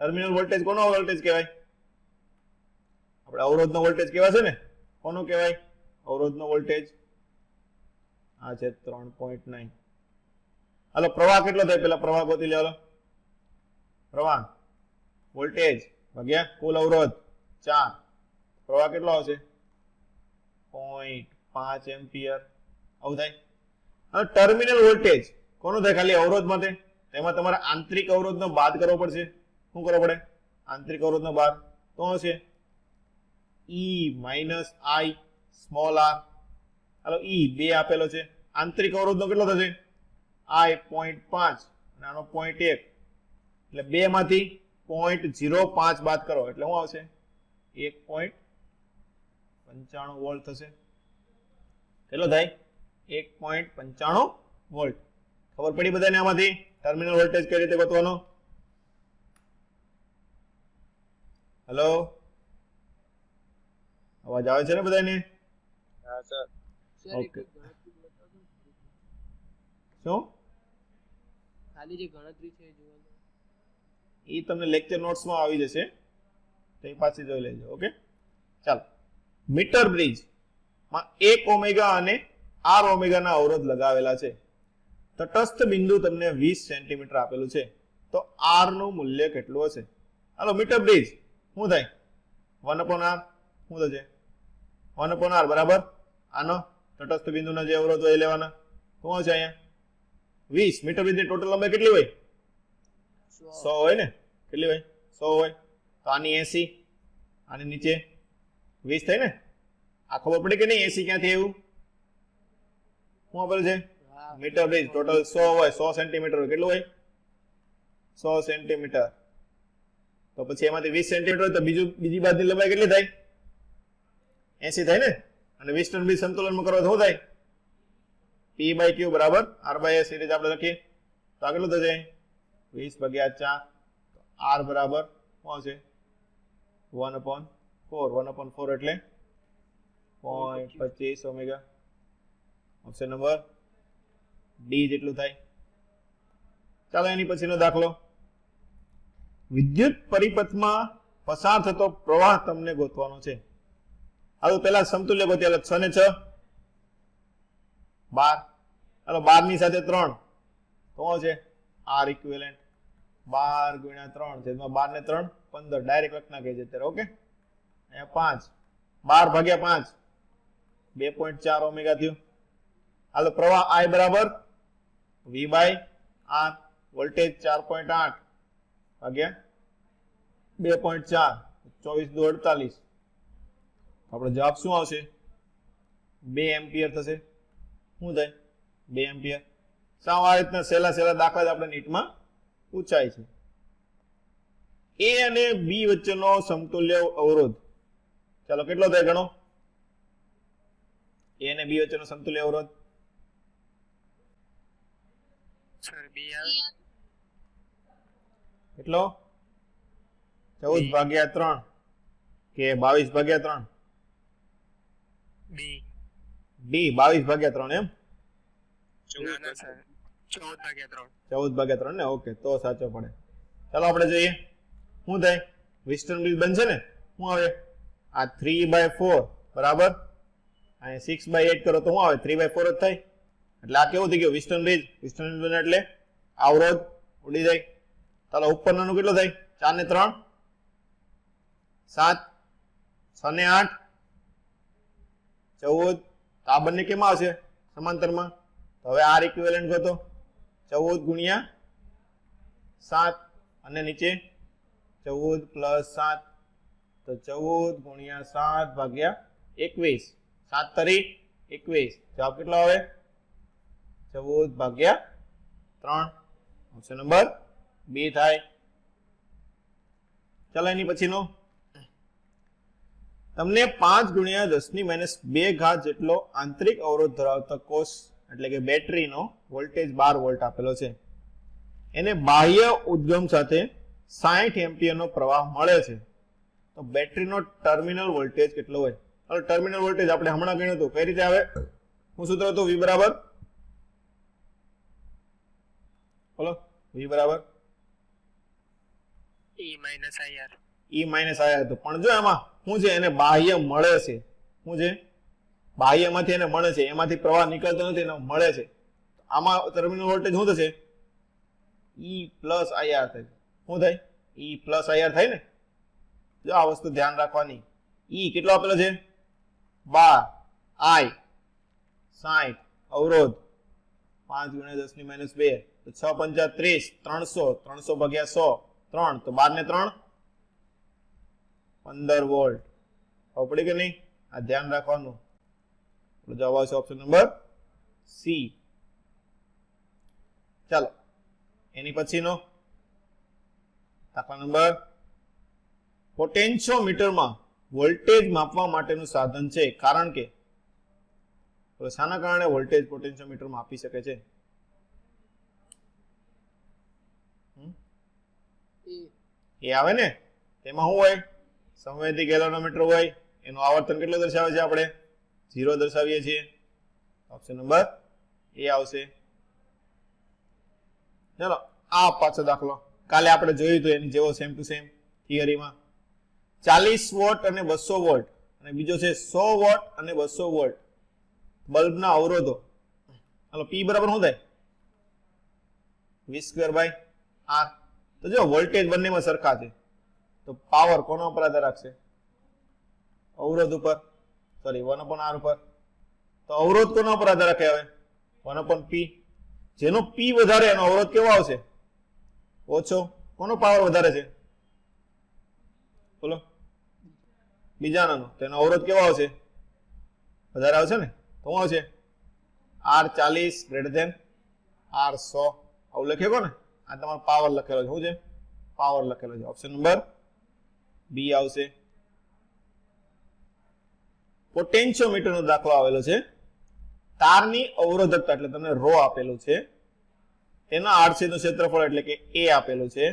ટર્મિનલ વોલ્ટેજ કોનો વોલ્ટેજ કહેવાય? આપણે અવરોધનો વોલ્ટેજ કહેવાશે ને. કોનો કહેવાય? અવરોધનો વોલ્ટેજ. આ છે 3.9. હાલો પ્રવાહ કેટલો થાય? પેલા પ્રવાહ ગોતી લે. હાલો પ્રવાહ વોલ્ટેજ ભાગ્યા કુલ અવરોધ 4. પ્રવાહ કેટલો આવશે? 0.5 એમ્પિયર. આવું થાય. હવે ટર્મિનલ વોલ્ટેજ કોનો થાય? ખાલી અવરોધ માટે. તેમાં તમારે આંતરિક અવરોધનો બાદ કરવો પડશે. શું કરવો પડે? આંતરિક અવરોધનો બાદ. તો હશે E minus I small r. Hello E 2 આપેલો છે. આંતરિક અવરોધનો કેટલો થશે? I 0.5 અને આનો 0.1 એટલે 2 માંથી 0.05 બાદ કરો એટલે શું આવશે? 1.95 વોલ્ટ થશે. કેટલો થાય? 1.95 વોલ્ટ. ખબર પડી બધાને આમાંથી ટર્મિનલ વોલ્ટેજ કઈ રીતે ગોતવાનો? હેલો અવાજ આવે છે ને બધાને? હા સર. ઓકે. શું? ખાલી જે ગણતરી છે એ જોવાનું. એ તમને લેક્ચર નોટ્સમાં આવી જશે, તો એ પાછી જોઈ લેજો. ઓકે ચાલો. મીટર બ્રિજ માં 1 ઓમેગા અને r ઓમેગા ના અવરોધ લગાવેલા છે. તટસ્થ બિંદુ તમને 20 સેન્ટીમીટર આપેલું છે, તો r નું મૂલ્ય કેટલું હશે? હાલો મીટર બ્રિજ શું થાય? 1/r શું થશે? 1/r બરાબર આનો તટસ્થ બિંદુના જે અવરોધ હોય એ લેવાના. શું હશે અહીંયા? 20. મીટર બ્રિજની ટોટલ લંબાઈ કેટલી હોય? 100 હોય ને? કેટલી હોય? 100 હોય. તો આની 80, આની નીચે 20 થાય ને? આ ખબર પડી કે નહીં? 80 ક્યાંથી આવ્યું? શું આપેલું છે? મીટર બ્રિજ ટોટલ 100 હોય. 100 સેન્ટીમીટર હોય. કેટલું હોય? 100 સેન્ટીમીટર. તો પછી એમાંથી 20 સેન્ટીમીટર હોય તો બીજી બાજુની લંબાઈ કેટલી થાય? 80 થાય ને? અને 20 ટન બ્રિજ સંતુલનમાં કરો તો શું થાય? P by Q બરાબર R by S. એ રીતે આપણે લખીએ તો આ કેટલું થશે? 20 ભાગ્યા 4. R બરાબર શું આવશે? 1/4. 1/4 એટલે 0.25 ઓમેગા. ઓપ્શન નંબર ડી જેટલું થાય. ચાલો એની પછીનો દાખલો. વિદ્યુત પરિપથમાં પસાર થતો પ્રવાહ તમને ગોતવાનો છે. હવે પેલા સમતુલ્ય ગોત્યા. 6 ને 6 12. હાલો 12 ની સાથે 3 તો છે R ઇક્વિવેલન્ટ 12 ગુણ્યા 3 જેમાં 12 ને 3 15 ડાયરેક્ટ લખ નાખે છે અત્યારે. ઓકે અહીંયા 5. 12 ભાગ્યા 5 2.4 ઓમેગા થયું. હાલો પ્રવાહ I બરાબર V by R. વોલ્ટેજ 4.8 ભાગ્યા 2.4 24 2 48. આપણો જવાબ શું આવશે? 2 એમ્પિયર થશે. શું થાય? 2 એમ્પિયર. સાવ આ રીતના સહેલા દાખલા જ આપણે નીટમાં પૂછાય છે. A અને B વચ્ચેનો સમતુલ્ય અવરોધ ચાલો કેટલો થાય ગણો? A અને B વચ્ચેનો સમતુલ્ય અવરોધ સર બી આવે. કેટલો 14 ભાગ્યા 3 કે 22 ભાગ્યા 3? બી ડી 22 ભાગ્યા 3 એમ? 14 ભાગ્યા 3. 14 ભાગ્યા 3 ને? ઓકે, તો સાચો પડે. ચાલો આપણે જોઈએ શું થાય. વિસ્ટર્ન બ્રિજ બનશે ને? શું આવે? આ 3/4 બરાબર, અહીંયા 6/8 કરો તો શું આવે? 3/4 જ થાય. એટલે આ કેવું થઈ ગયું? વિસ્ટર્ન બ્રિજ. વિસ્ટર્ન બ્રિજ બને એટલે અવરોધ ઉડી જાય. ચાલો ઉપરનું કેટલો થાય? 4 ને 3 7, 6 ને 8 14. આ બંને કેમાં આવશે? સમાંતરમાં. તો હવે આર ઇક્વિવેલન્ટ ગોતો. 14 ગુણ્યા 7 અને નીચે 14 પ્લસ 7, તો 14 ગુણ્યા 7 ભાગ્યા 21. 7 તરી 21. જવાબ કેટલો આવે? 14 ભાગ્યા 3. ઓપ્શન નંબર બી થાય. ચાલો એની પછીનો, તમને 5 ગુણ્યા 10 - 2 જેટલો આંતરિક અવરોધ ધરાવતો કોષ એટલે કે બેટરીનો વોલ્ટેજ 12 વોલ્ટ આપેલો છે. એને બાહ્ય ઉદ્ગમ સાથે 60 એમ્પિયરનો પ્રવાહ મળે છે. તો બેટરીનો ટર્મિનલ વોલ્ટેજ કેટલો હોય? હવે ટર્મિનલ વોલ્ટેજ આપણે હમણાં ગણ્યું હતું. કઈ રીતે આવે? શું સૂત્ર હતું? V બરાબર, બોલો, V બરાબર E minus IR. E minus IR હતું. પણ જો એમાં શું છે? એને બાહ્ય મળે છે. શું છે? બાહ્યમાંથી એને મળે છે, એમાંથી પ્રવાહ નીકળતો નથી, એને મળે છે. આમાં ટર્મિનલ વોલ્ટેજ શું થશે? E પ્લસ IR થાય. શું થાય? E પ્લસ IR થાય ને? જો આ વસ્તુ ધ્યાન રાખવાની. E કેટલો આપેલો છે? 12, I 60, અવરોધ 5 ગુણ્યા 10 - 2, તો 6 પંચા 30, 300, 300 ભાગ્યા 100 3, તો 12 ને 3 15 વોલ્ટ. ખબર પડી કે નહીં? આ ધ્યાન રાખવાનું. જવાબ આવશે ઓપ્શન નંબર સી. ચાલો એની પછીનો દાખલા નંબર, પોટેન્શિયોમીટરમાં વોલ્ટેજ માપવા માટેનું સાધન છે, કારણ કે તો શાના કારણે વોલ્ટેજ પોટેન્શિયોમીટરમાં માપી શકે છે? એ આવે ને, તેમાં શું હોય? સંવેદી ગેલ્વેનોમીટર હોય. એનું આવર્તન કેટલું દર્શાવે છે? આપણે 0 દર્શાવીએ છીએ. ઓપ્શન નંબર એ આવશે. ચલો આ પાછો દાખલો કાલે આપણે જોયું હતું, એની જેવો સેમ ટુ સેમ થિયરીમાં. 40 વોટ અને 200 વોલ્ટ અને બીજો છે 100 વોટ અને 200 વોલ્ટ બલ્બના અવરોધો. ચાલો P બરાબર શું થાય? V²/R. તો જો વોલ્ટેજ બંનેમાં સરખા છે, તો પાવર કોના ઉપર આધાર રાખશે? અવરોધ ઉપર. સોરી, 1/R ઉપર. તો અવરોધ કોના ઉપર આધાર રાખે? હવે 1/P. જેનો P વધારે એનો અવરોધ કેવો આવશે? ઓછો. કોનો પાવર વધારે છે? બોલો, બીજાનો. તેનો અવરોધ કેવો આવશે? વધારે આવશે ને. તો શું આવશે? R40 > R100. આવું લખેલો ને? આ તમારો પાવર લખેલો છે. શું છે? પાવર લખેલો છે. ઓપ્શન નંબર બી આવશે. પોટેન્શિયોમીટર નો દાખલો આવેલો છે. તારની અવરોધકતા એટલે તમને રો આપેલું છે, તેના આડછેદનું ક્ષેત્રફળ એટલે કે એ આપેલું છે,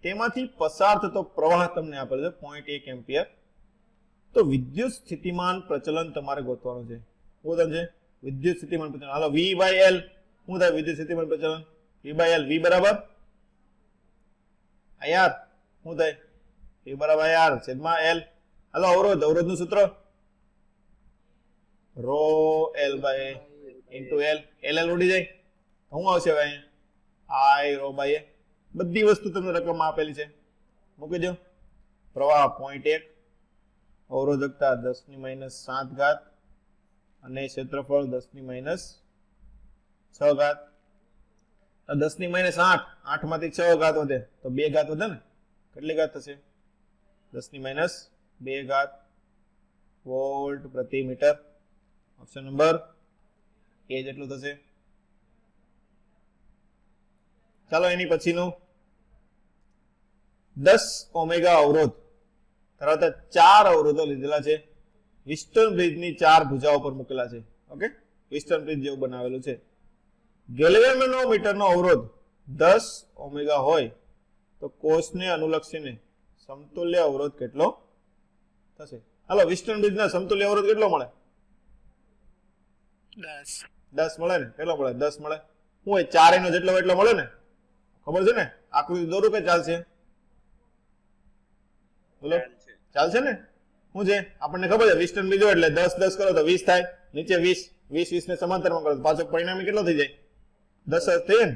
તેમાંથી પસાર થતો પ્રવાહ તમને આપેલો છે 0.1 એમ્પિયર. તો વિદ્યુત સ્થિતિમાન પ્રચલન તમારે ગોતવાનું છે. શું છે? વિદ્યુત સ્થિતિમાન પ્રચલન. હાલો V/L. શું થાય વિદ્યુત સ્થિતિમાન પ્રચલન? V/L. V બરાબર IR. શું થાય? V બરાબર IR છેદમાં L. હાલો અવરોધ. અવરોધનું સૂત્ર row L/A into L. LL ઉડી જાય. શું આવશે હવે અહીંયા? I rho by A. બધી વસ્તુ તમને રકમમાં આપેલી છે, મૂકી દો. પ્રવાહ 0.1, અવરોધકતા 10⁻⁷ અને ક્ષેત્રફળ 10⁻⁶. 10⁻8, 8 માંથી 6 ઘાત વધે તો 2 ઘાત વધે ને? કેટલી ઘાત થશે? 10⁻2 વોલ્ટ પ્રતિ મીટર. ઓપ્શન નંબર એ જેટલું થશે. ચાલો એની પછીનું, 10 ઓમેગા અવરોધ ધરાવતા 4 અવરોધો લીધેલા છે. વિસ્ટર્ન બ્રિજની 4 ભુજાઓ પર મૂકેલા છે. ઓકે, વિસ્ટર્ન બ્રિજ જેવું બનાવેલું છે. ગેલ્વેનોમીટરનો અવરોધ 10 ઓમેગા હોય તો કોષને અનુલક્ષીને સમતુલ્ય અવરોધ કેટલો થશે? હાલો, વેસ્ટર્ન બ્રિજના સમતુલ્ય અવરોધ કેટલો મળે? 10. 10 મળે ને? કેટલો મળે? 10 મળે. હું હોય 4 નો જેટલો એટલો મળે ને? ખબર છે ને? આકૃતિ દોરું કે ચાલશે? બોલો, ચાલશે ને? શું છે? આપણને ખબર છે વેસ્ટર્ન બ્રિજ એટલે 10 10 કરો તો 20 થાય, નીચે 20 20 ને સમાંતરમાં કરો તો પાછો પરિણામી કેટલો થઈ જાય? 10 જ થઈએ ને?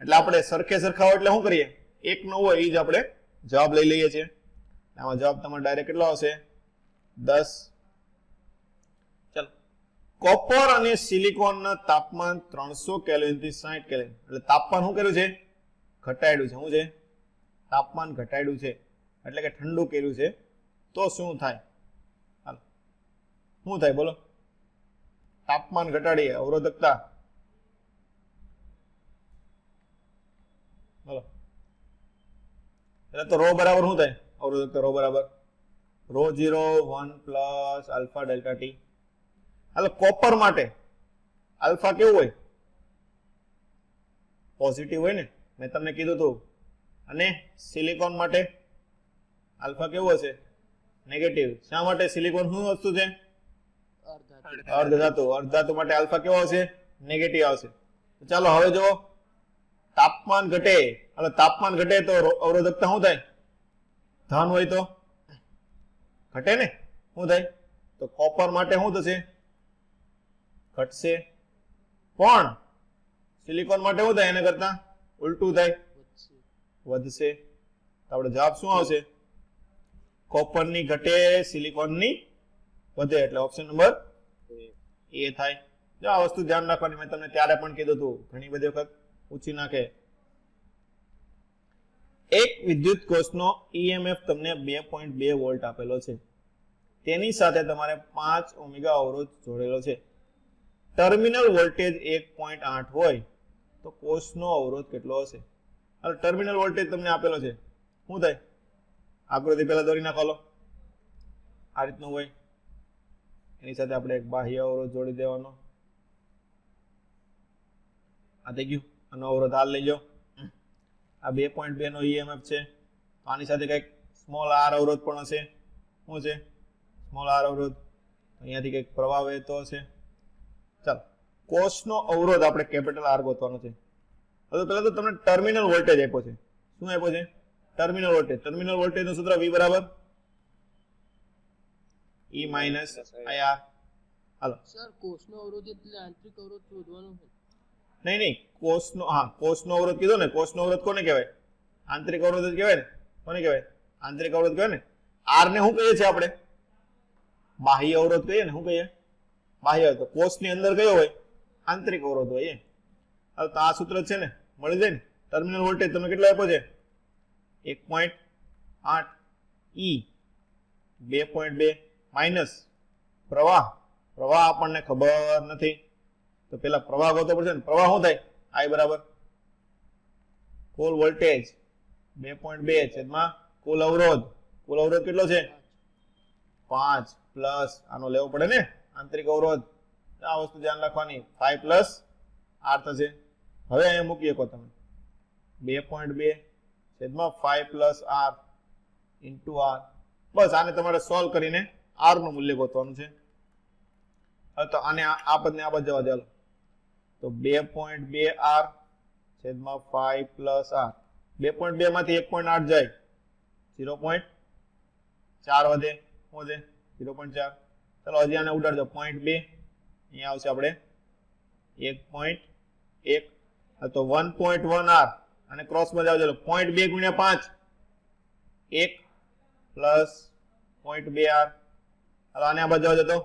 એટલે આપણે સરખે સરખા હોય એટલે શું કરીએ? એક નો હોય એ જ આપણે જવાબ લઈ લઈએ છીએ. આમાં જવાબ તમારો ડાયરેક્ટ કેટલો આવશે? 10. ચાલો, કોપર અને સિલિકોનના તાપમાન 300 કેલ્વિન થી 60 કેલ્વિન, એટલે તાપમાન શું કર્યું છે? ઘટાડ્યું છે. શું છે? તાપમાન ઘટાડ્યું છે એટલે કે ઠંડુ કર્યું છે. તો શું થાય? હાલો, શું થાય બોલો? તાપમાન ઘટાડીએ, અવરોધકતા બોલો. એટલે તો રો બરાબર શું થાય? અવરોધકતા રો બરાબર ρ0 1 પ્લસ આલ્ફા ડેલ્ટા ટી. હાલો, કોપર માટે આલ્ફા કેવું હોય? પોઝિટિવ હોય ને, મેં તમને કીધું હતું. અને સિલિકોન માટે આલ્ફા કેવું હશે? નેગેટિવ. શા માટે? સિલિકોન શું વસ્તુ છે? અર્ધધાતુ. અર્ધધાતુ માટે આલ્ફા કેવો આવશે? નેગેટિવ આવશે. તો ચાલો હવે જો તાપમાન ઘટે, એટલે તાપમાન ઘટે તો અવરોધકતા શું થાય? ધન હોય તો ઘટે ને? શું થાય? તો કોપર માટે શું થશે? ઘટશે. પણ સિલિકોન માટે શું થાય? એના કરતા ઉલટું થાય, વધશે. તો આપણો જવાબ શું આવશે? કોપરની ઘટે, સિલિકોનની વધે, એટલે ઓપ્શન નંબર એ થાય. જો આ વસ્તુ ધ્યાન રાખવાની, મેં તમને ત્યારે પણ કીધું હતું, ઘણી બધી વખત પૂછી નાખે. એક વિદ્યુત કોષનો ઈએમએફ તમને 2.2 વોલ્ટ આપેલો છે. તેની સાથે તમારે 5 ઓમેગા અવરોધ જોડેલો છે. ટર્મિનલ વોલ્ટેજ 1.8 હોય તો કોષનો અવરોધ કેટલો હશે? હવે ટર્મિનલ વોલ્ટેજ તમને આપેલો છે. શું થાય? આકૃતિ પહેલા દોરી નાખો. આ રીતનું હોય. એની સાથે આપણે એક બાહ્ય અવરોધ જોડી દેવાનો. આ થઈ ગયું. આનો અવરોધ હાલ લઈ જાઓ. આ 2.2 નો ઈએમએફ છે. આની સાથે કંઈક સ્મોલ આર અવરોધ પણ હશે. શું છે? સ્મોલ આર અવરોધ. અહીંયાથી કંઈક પ્રવાહ વહેતો હશે. ચાલો, કોષનો અવરોધ આપણે કેપિટલ આર ગોતવાનો છે. હવે પહેલા તો તમને ટર્મિનલ વોલ્ટેજ આપ્યો છે. શું આપ્યો છે? Terminal voltage. ટર્મિનલ વોલ્ટેજનું સૂત્ર V બરાબર E માઇનસ IR. હાલો, સર કોષનો અવરોધ એટલે આંતરિક અવરોધ શોધવાનો છે. નહીં કોષનો, હા, કોષનો અવરોધ કીધો ને. કોષનો અવરોધ કોને કહેવાય? આંતરિક અવરોધ જ કહેવાય ને. કોને કહેવાય? આંતરિક અવરોધ કહેવાય ને. આર ને શું કહીએ છીએ આપણે? બાહ્ય અવરોધ કહીએ ને. શું કહીએ? બાહ્ય. તો કોષની અંદર કયો હોય? આંતરિક અવરોધ હોય. હવે તો આ સૂત્ર છે ને, મળી જાય ને. ટર્મિનલ વોલ્ટેજ તમને કેટલો આપ્યો છે? 1.8 E 2.2 માઇનસ પ્રવાહ. પ્રવાહ આપણને ખબર નથી, તો પેલા પ્રવાહ ગોતવો પડશે ને. પ્રવાહ શું થાય? I બરાબર કુલ વોલ્ટેજ 2.2 છેદમાં કુલ અવરોધ. કુલ અવરોધ કેટલો છે? 5 પ્લસ આનો લેવો પડે ને, આંતરિક અવરોધ. આ વસ્તુ ધ્યાન રાખવાની. 5 પ્લસ R થશે. હવે અહીંયા મૂકી શકો તમે 2.2 છેદમાં 5 પ્લસ R ઇન્ટુ R. બસ આને તમારે સોલ્વ કરીને R નું મૂલ્ય ગોતવાનું છે. હવે તો આને આ પદને આ બાજુ જવા દે. તો 2.2 R છેદમાં 5 પ્લસ R. 2.2 માંથી 1.8 જાય, 0.4 વધે. શું વધે? 0.4. ચલો હજી આને ઉડાડજો. 0.2 અહીંયા આવશે આપણે 1.1. તો 1.1 R અને ક્રોસમાં જાવ. 0.2 ગુણ્યા 5 1 પ્લસ 0.2 R. હવે આને આ બાજુ જવા જતો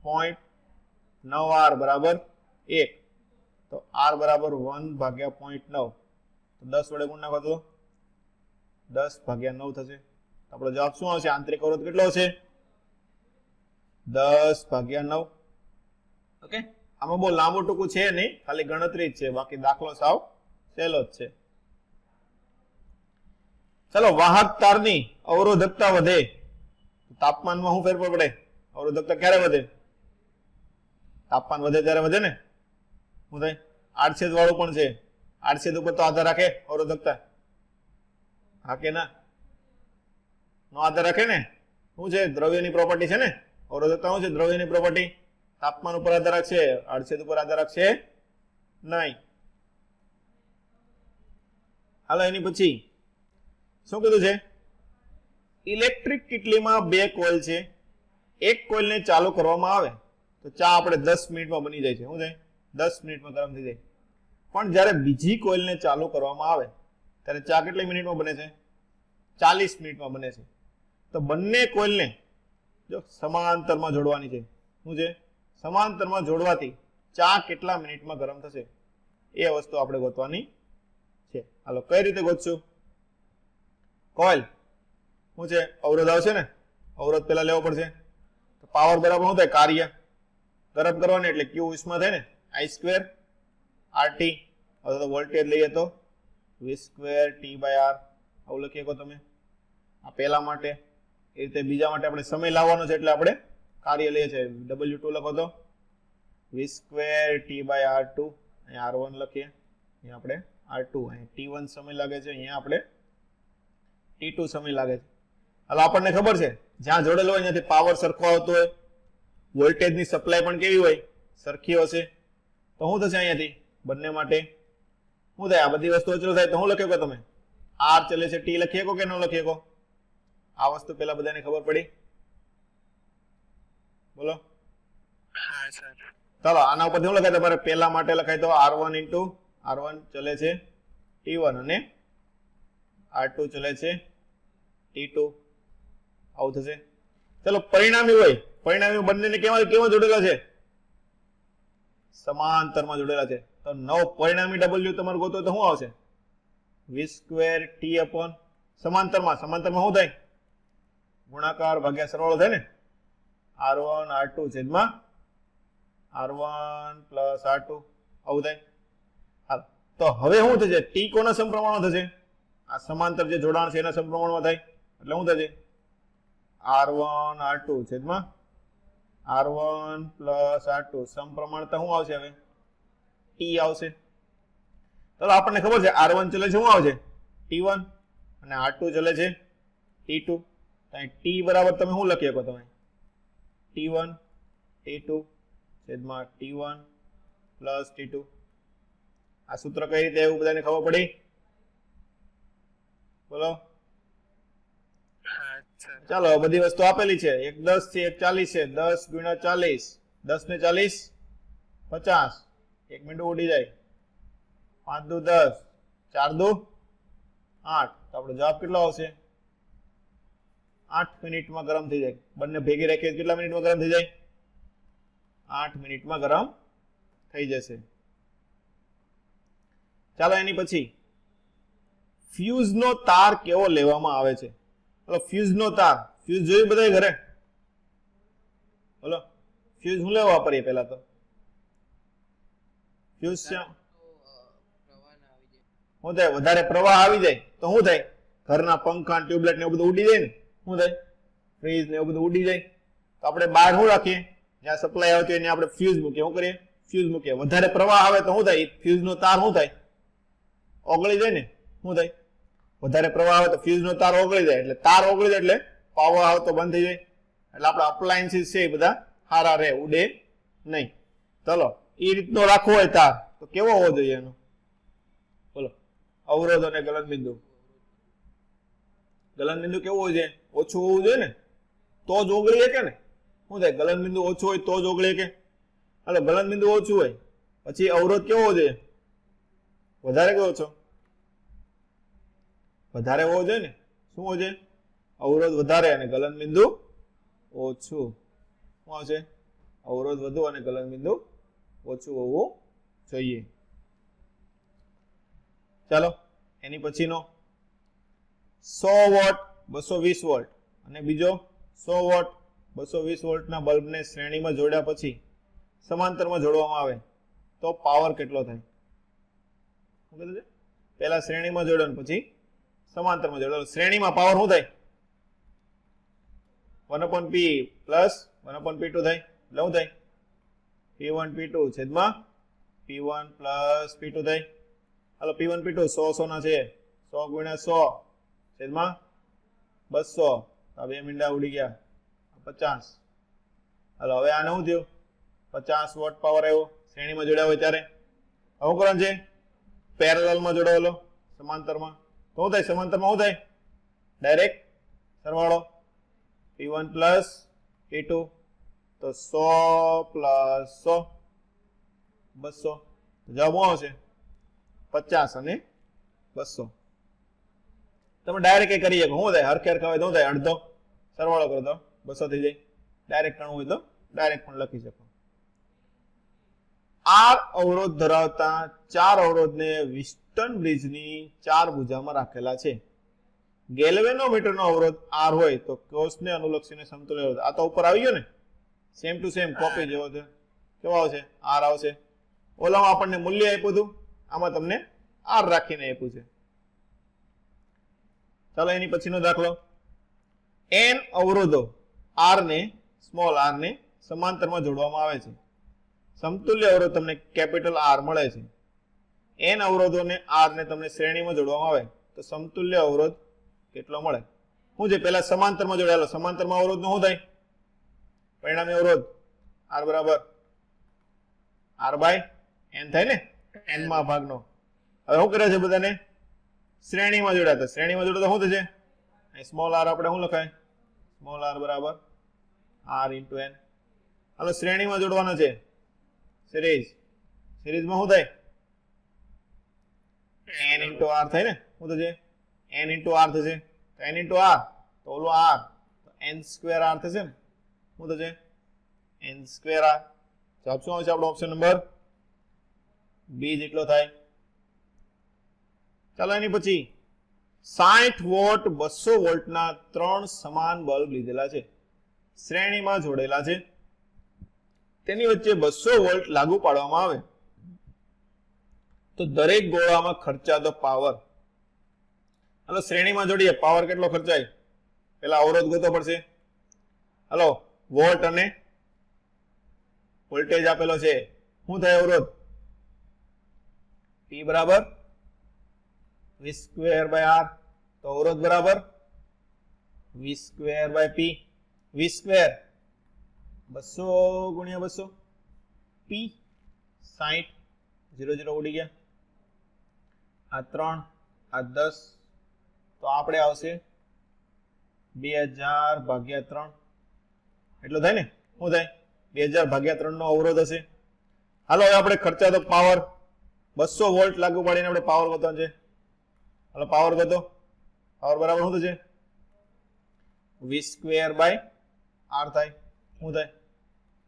0.9 R બરાબર 1. તો R બરાબર 1 ભાગ્યા 0.9. તો 10 વડે ગુણ નાખો તો 10 ભાગ્યા 9 થશે. આપણો જવાબ શું આવશે? આંતરિક અવરોધ કેટલો હશે? 10 ભાગ્યા 9. ઓકે, આમાં બહુ લાંબુ ટૂંકું છે નહીં, ખાલી ગણતરી જ છે. બાકી દાખલો સાવ સહેલો જ છે. ચલો, વાહક તારની અવરોધકતા વધે તાપમાનમાં શું ફેરફાર પડે? અવરોધકતા ક્યારે વધે? તાપમાન વધે ત્યારે વધે ને. શું થાય? આડછેદ વાળું પણ છે. આડછેદ ઉપર તો આધાર રાખે અવરોધકતા. હા કે ના? નો આધાર રાખે ને? શું છે? દ્રવ્યની પ્રોપર્ટી છે ને? અવરોધકતા શું છે? દ્રવ્યની પ્રોપર્ટી. તાપમાન ઉપર આધાર રાખશે, આડછેદ ઉપર આધાર રાખશે નહીં. હાલો એની પછી શું કીધું છે? ઇલેક્ટ્રિક કિટલીમાં 2 કોઇલ છે. એક કોઇલને ચાલુ કરવામાં આવે તો ચા આપણે 10 મિનિટમાં બની જાય છે. શું થાય? 10 મિનિટમાં ગરમ થઈ જાય. પણ જ્યારે બીજી કોઇલને ચાલુ કરવામાં આવે ત્યારે ચા કેટલી મિનિટમાં બને છે? 40 મિનિટમાં બને છે. તો બંને કોઇલને જો સમાંતરમાં જોડવાની છે. શું છે? સમાંતરમાં જોડવાથી ચા કેટલા મિનિટમાં ગરમ થશે એ વસ્તુ આપણે ગોતવાની છે. હાલો કઈ રીતે ગોતશું? કોઇલ શું છે? અવરોધ આવશે ને? અવરોધ પેલા લેવો પડશે. તો પાવર બરાબર શું થાય? કાર્ય ગરમ કરવાની એટલે ક્યુ ઉષ્મા થાય ને, I² RT. અથવા તો વોલ્ટેજ લઈએ તો V² T/R. આવું લખી શકો તમે. આ પહેલા માટે. એ રીતે બીજા માટે આપણે સમય લાવવાનો છે એટલે આપણે કાર્ય લઈએ છીએ. W2 લખો તો V² T/R2. અહીંયા R1 લખીએ, અહીંયા આપણે R2. અહીંયા T1 સમય લાગે છે, અહીંયા આપણે T2 સમય લાગે છે. હાલ આપણને ખબર છે જ્યાં જોડેલો હોય ત્યાંથી પાવર સરખો આવતો હોય, વોલ્ટેજની સપ્લાય પણ કેવી હોય? સરખી હશે. તો શું થશે અહીંયાથી બંને માટે? શું થાય? આ બધી વસ્તુ અચળ થાય તો શું લખી શકો તમે? R ચલે છે T લખી શકો કે ન લખી શકો? આ વસ્તુ પેલા બધાને ખબર પડી? બોલો. હા સર. ચાલો આના ઉપરથી શું લખાય? તમારે પેલા માટે લખાય તો R1 ઇન્ટુ R1 ચલે છે T1 અને R2 ચલે છે T2. આવું થશે. ચલો પરિણામી હોય, પરિણામી બંનેને કેવા જોડેલા છે? સમાંતરમાં જોડેલા છે. તો 9 પરિણામી W તમારે ગોતો તો શું આવશે? V² T upon સમાંતરમાં શું થાય? ગુણાકાર ભાગ્યા સરવાળો થાય ને. R1 R2 છેદમાં R1 પ્લસ R2 આવું થાય. હાલ તો હવે શું થશે? T કોના સમપ્રમાણમાં થશે? આ સમાંતર જે જોડાણ છે એના સમપ્રમાણમાં થાય. એટલે શું થશે? R1 R2 છેદમાં R1 પ્લસ R2 સમપ્રમાણતા શું આવશે? હવે T આવશે. ચાલો આપણને ખબર છે R1 ચલે છે શું આવશે? T1 અને R2 ચલે છે T2. T બરાબર તમે શું લખી શકો? તમે T1 T2 છેદમાં T1 પ્લસ T2. આ સૂત્ર કઈ રીતે એવું બધાને ખબર પડી? બોલો. હા સર. ચાલો બધી વસ્તુ આપેલી છે. એક 10 છે, એક 40 છે. 10 ગુણ્યા 40, 10 ને 40 50. 1 મિનિટ ઉડી જાય. 5 દુ 10, 4 દુ 8. તો આપણો જવાબ કેટલો આવશે? 8 મિનિટમાં ગરમ થઈ જાય. બંને ભેગી રાખીએ કેટલા મિનિટમાં ગરમ થઈ જાય? 8 મિનિટમાં ગરમ થઈ જશે. ચાલો એની પછી ફ્યુઝનો તાર કેવો લેવામાં આવે છે? બોલો ફ્યુઝનો તાર. ફ્યુઝ જોયું બધાય ઘરે? બોલો ફ્યુઝ હું લેવા વાપરીએ? પહેલા તો ફ્યુઝ તો પ્રવાહ ના આવી જાય. શું થાય? વધારે પ્રવાહ આવી જાય તો શું થાય? ઘરના પંખા ટ્યુબલાઇટ ને એવું બધું ઉડી જાય ને. શું થાય? ફ્રીજ ને એવું બધું ઉડી જાય. તો આપણે બહાર શું રાખીએ? જ્યાં સપ્લાય આવતી હોય ત્યાં આપણે ફ્યુઝ મૂકીએ. શું કરીએ? ફ્યુઝ મૂકીએ. વધારે પ્રવાહ આવે તો શું થાય? ફ્યુઝનો તાર શું થાય? ઓગળી જાય ને. શું થાય? વધારે પ્રવાહ આવે તો ફ્યુઝનો તાર ઓગળી જાય. એટલે તાર ઓગળી જાય એટલે પાવર આવે તો બંધ થઈ જાય. એટલે આપણા અપ્લાયન્સીસ છે એ બધા સારા રહે, ઉડે નહીં. ચલો એ રીતનો રાખવો હોય તાર તો કેવો હોવો જોઈએ એનો? બોલો. અવરોધ અને ગલનબિંદુ. ગલનબિંદુ કેવું હોય છે? ઓછું હોવું જોઈએ ને, તો જ ઓગળી શકે ને. શું થાય? ગલનબિંદુ ઓછું હોય તો જ ઓગળી શકે. એટલે ગલનબિંદુ ઓછું હોય પછી અવરોધ કેવો હોવો જોઈએ? વધારે કે ઓછો? વધારે હોવો જોઈએ ને. શું હોવો જોઈએ? અવરોધ વધારે અને ગલનબિંદુ ઓછું. શું આવશે? અવરોધ વધુ અને ગલનબિંદુ ઓછું હોવું જોઈએ. ચાલો એની પછીનો 100 વોટ 220 વોલ્ટ અને બીજો 100 વોટ 220 વોલ્ટના બલ્બને શ્રેણીમાં જોડ્યા પછી સમાંતરમાં જોડવામાં આવે તો પાવર કેટલો થાય? શું કીધું છે? પહેલા શ્રેણીમાં જોડ્યો પછી સમાંતરમાં જોડ્યો. શ્રેણીમાં પાવર શું થાય? 1/P પ્લસ 1/P2 થાય. એટલે શું થાય? P1 P2 છેદમાં P1 પ્લસ P2 થાય. હાલો P1 P2 100 ના છે. 100 ગુણ્યા 100 છેદમાં 200. આ બે મીંડા ઉડી ગયા. 50. હાલો હવે આને શું થયું? 50 વોટ પાવર આવ્યો શ્રેણીમાં જોડ્યા હોય ત્યારે. હવે કરવાનું છે પેરેલલમાં જોડાવેલો સમાંતરમાં. તો શું થાય? સમાંતરમાં શું થાય? ડાયરેક્ટ સરવાળો P1 પ્લસ P2 તો 100 પ્લસ 100 200. તો જવાબ શું આવશે? 50 અને 200. તમે ડાયરેક્ટ એ કરી શકો. શું થાય? હરખે હરખા હોય તો શું થાય? અડધો સરવાળો કરો તો 200 થઈ જાય. ડાયરેક્ટ કરવું હોય તો ડાયરેક્ટ પણ લખી શકો. R અવરોધ ધરાવતા 4 અવરોધને વિસ્ટન બ્રિજની 4 ભુજામાં રાખેલા છે. ગેલ્વેનોમીટરનો અવરોધ R હોય તો કોષને અનુલક્ષીને સમતુલ્ય અવરોધ. આ તો ઉપર આવી ગયો ને, સેમ ટુ સેમ કોપી જેવો છે. કેવો આવશે? R આવશે. ઓલામાં આપણને મૂલ્ય આપ્યું હતું, આમાં તમને R રાખીને આપ્યું છે. ચાલો એની પછીનો દાખલો. n અવરોધો R ને સ્મોલ r ને સમાંતરમાં જોડવામાં આવે છે. સમતુલ્ય અવરોધ તમને કેપિટલ R મળે છે. n અવરોધોને R ને તમને શ્રેણીમાં જોડવામાં આવે તો સમતુલ્ય અવરોધ કેટલો મળે? શું છે? પહેલા સમાંતરમાં જોડાયેલો. સમાંતરમાં અવરોધનો શું થાય? પરિણામી અવરોધ R બરાબર R બાય n થાય ને, n માં ભાગનો. હવે શું કરે છે? બધાને શ્રેણીમાં જોડાતા. શ્રેણીમાં જોડતા શું થશે? અહીં સ્મોલ r આપણે શું લખાય? સ્મોલ r બરાબર R ઇન્ટુ n. હાલો શ્રેણીમાં જોડવાનો છે. સિરીઝ. સિરીઝમાં શું થાય? n ઇન્ટુ r થાય ને. શું થશે? n ઇન્ટુ r થશે. તો n ઇન્ટુ r તો ઓલું r તો n સ્ક્વેર r થશે ને. શું થશે? n square r. જવાબ શું આવશે આપણો? ઓપ્શન નંબર બી જેટલો થાય. ચાલો એની પછી 60 વોટ 200 વોલ્ટના 3 સમાન બલ્બ લીધેલા છે. શ્રેણીમાં જોડેલા છે. તેની વચ્ચે 200 વોલ્ટ લાગુ પાડવામાં આવે તો દરેક ગોળામાં ખર્ચાતો પાવર. હાલો શ્રેણીમાં જોડીએ, પાવર કેટલો ખર્ચાય? પેલા અવરોધ ગોતવો પડશે. હાલો વોલ્ટ અને વોલ્ટેજ આપેલો છે. શું થાય અવરોધ? P બરાબર V સ્ક્વેર બાય R. તો અવરોધ બરાબર V square by P. V square 200 ગુણ્યા 200. P 60. 0 0 ઉડી ગયા. આ 3 આ 10 તો આપણે આવશે 2000 ભાગ્યા 3. એટલો થાય ને. શું થાય? 2000 ભાગ્યા 3 નો અવરોધ હશે. હાલો હવે આપણે ખર્ચાતો પાવર 200 વોલ્ટ લાગુ પાડીને આપણે પાવર ગોતવાનો છે. હાલો પાવર ગોતો. પાવર બરાબર શું થશે? V સ્ક્વેર બાય R થાય. શું થાય?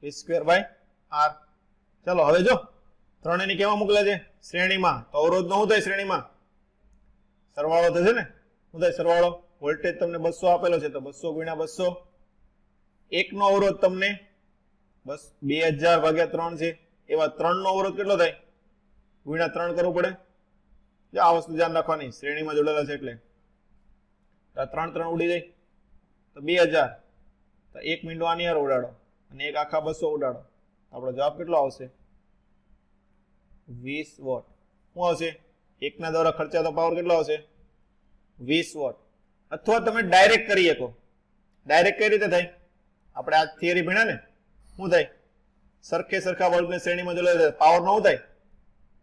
V square by R. ચાલો હવે જો ત્રણેયની કેવા મોકલ્યા છે? શ્રેણીમાં. તો અવરોધનો શું થાય? શ્રેણીમાં સરવાળો થશે ને. શું થાય સરવાળો? વોલ્ટેજ તમને 200 આપેલો છે તો 200 ગુણ્યા 200. એકનો અવરોધ તમને બસ 2000 ભાગ્યા 3 છે. એવા 3 નો અવરોધ કેટલો થાય? ગુણ્યા 3 કરવું પડે. જો આ વસ્તુ ધ્યાન રાખવાની, શ્રેણીમાં જોડેલા છે એટલે 3 3 ઉડી જાય તો 2000. તો એક મીંડો આની યાર ઉડાડો અને એક આખા 200 ઉડાડો. આપણો જવાબ કેટલો આવશે? 20 વોટ. શું આવશે? એકના દ્વારા ખર્ચાતો પાવર કેટલો આવશે? 20 વોટ. અથવા તમે ડાયરેક્ટ કરી શકો. ડાયરેક્ટ કઈ રીતે થાય? આપણે આ થિયરી ભણ્યા ને. શું થાય? સરખે સરખા બલ્બને શ્રેણીમાં જોડે પાવર નો થાય?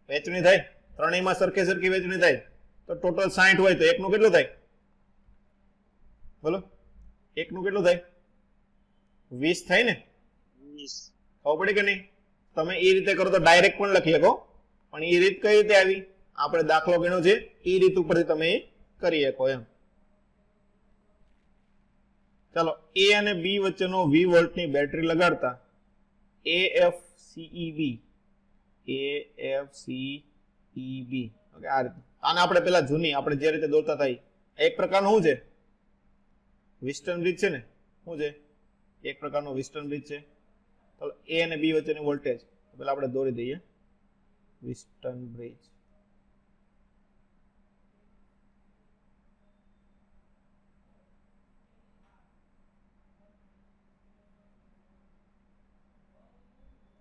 વહેંચણી થાય. ત્રણેયમાં સરખે સરખી વહેંચણી થાય તો ટોટલ 60 હોય તો એકનું કેટલું થાય? બોલો, એકનું કેટલું થાય? 20 થાય ને. 20. ખબર પડી કે નહીં? તમે એ રીતે કરો તો ડાયરેક્ટ પણ લખી શકો, પણ એ રીત કઈ રીતે આવી? આપણે દાખલો ગણ્યો છે એ રીત ઉપરથી તમે એ કરી શકો એમ. ચાલો A અને B વચ્ચેનો 20 વોલ્ટની બેટરી લગાડતા AFCEB ઓકે આ રીતે. આને આપણે પેલા જૂની આપણે જે રીતે દોરતા હતા એક પ્રકારનું શું છે? વિસ્ટન બ્રિજ છે ને. શું છે? એક પ્રકારનો વિસ્ટન બ્રિજ છે. ચાલો A અને B વચ્ચેની વોલ્ટેજ પેલા આપણે દોરી દઈએ. વિસ્ટન બ્રિજ.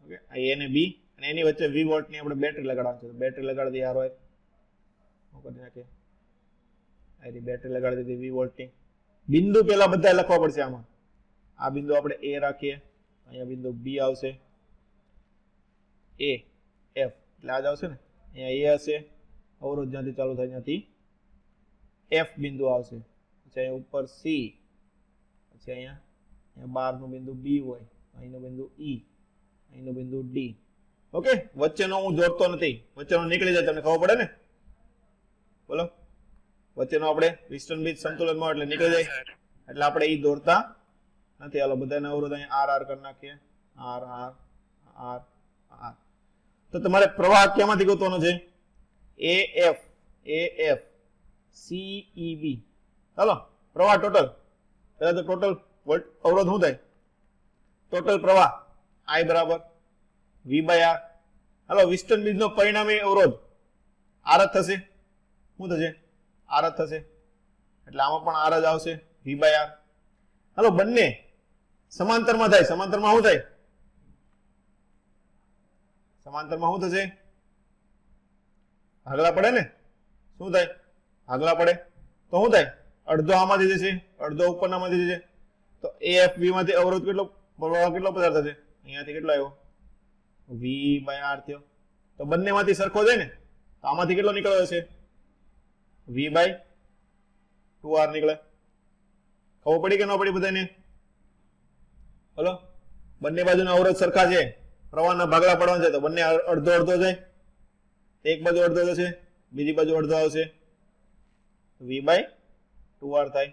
ઓકે આ A અને B અને એની વચ્ચે 20 વોલ્ટની આપણે બેટરી લગાડવાની છે. બેટરી લગાડી દઈએ. યાર હોય હું કરી નાખીએ. આની બેટરી લગાડી દીધી વી વોલ્ટની. બિંદુ પેલા બધા લખવા પડશે આમાં. આ બિંદુ આપણે એ રાખીએ, અહીંયા બિંદુ બી આવશે, એ એફ એટલે આ જ આવશે ને, અહીંયા એ હશે, અવરોધ જ્યાંથી ચાલુ થાય ત્યાંથી એફ બિંદુ આવશે, પછી અહીંયા ઉપર સી, પછી અહીંયા બહારનું બિંદુ બી હોય, અહીંનું બિંદુ ઈ, અહીંનું બિંદુ ડી. ઓકે, વચ્ચેનો હું જોડતો નથી, વચ્ચેનો નીકળી જાય તમને ખબર પડે ને. બોલો, વચ્ચેનો આપણે વિસ્ટર્ન બીજ સંતુલનમાં એટલે નીકળી જાય, સર એટલે આપણે ઈ દોરતા નથી. હાલો બધાને અવરોધ અહીંયા આર આર કરી નાખીએ, આર આર આર આર. તો તમારે પ્રવાહ ક્યાંમાંથી ગોતવાનો છે? એ એફ સી બી. ચાલો પ્રવાહ ટોટલ, પહેલા તો ટોટલ વોલ્ટ અવરોધ શું થાય? ટોટલ પ્રવાહ I બરાબર V બાય આર. હાલો વિસ્ટર્ન બીજનો પરિણામી અવરોધ આર જ થશે. શું થશે? આર જ થશે, એટલે આમાં પણ આર જ આવશે, V બાય આર. હાલો બંને સમાંતરમાં થાય, સમાંતરમાં શું થાય? સમાંતરમાં શું થશે? ભાગલા પડે ને. શું થાય? ભાગલા પડે તો શું થાય? અડધો આમાંથી જશે, અડધો ઉપરનામાંથી જશે. તો AFV માંથી અવરોધ કેટલો પસાર થશે? અહીંયાથી કેટલો આવ્યો? V બાય આર થયો. તો બંનેમાંથી સરખો જાય ને, તો આમાંથી કેટલો નીકળ્યો હશે? V બાય 2R નીકળે. ખબર પડી કે ન પડી બધાને? બોલો, બંને બાજુના અવરોધ સરખા છે, પ્રવાહના ભાગલા પડવાના છે, તો બંને અડધો અડધો જાય. એક બાજુ અડધો જશે, બીજી બાજુ અડધો આવશે, V બાય 2R થાય.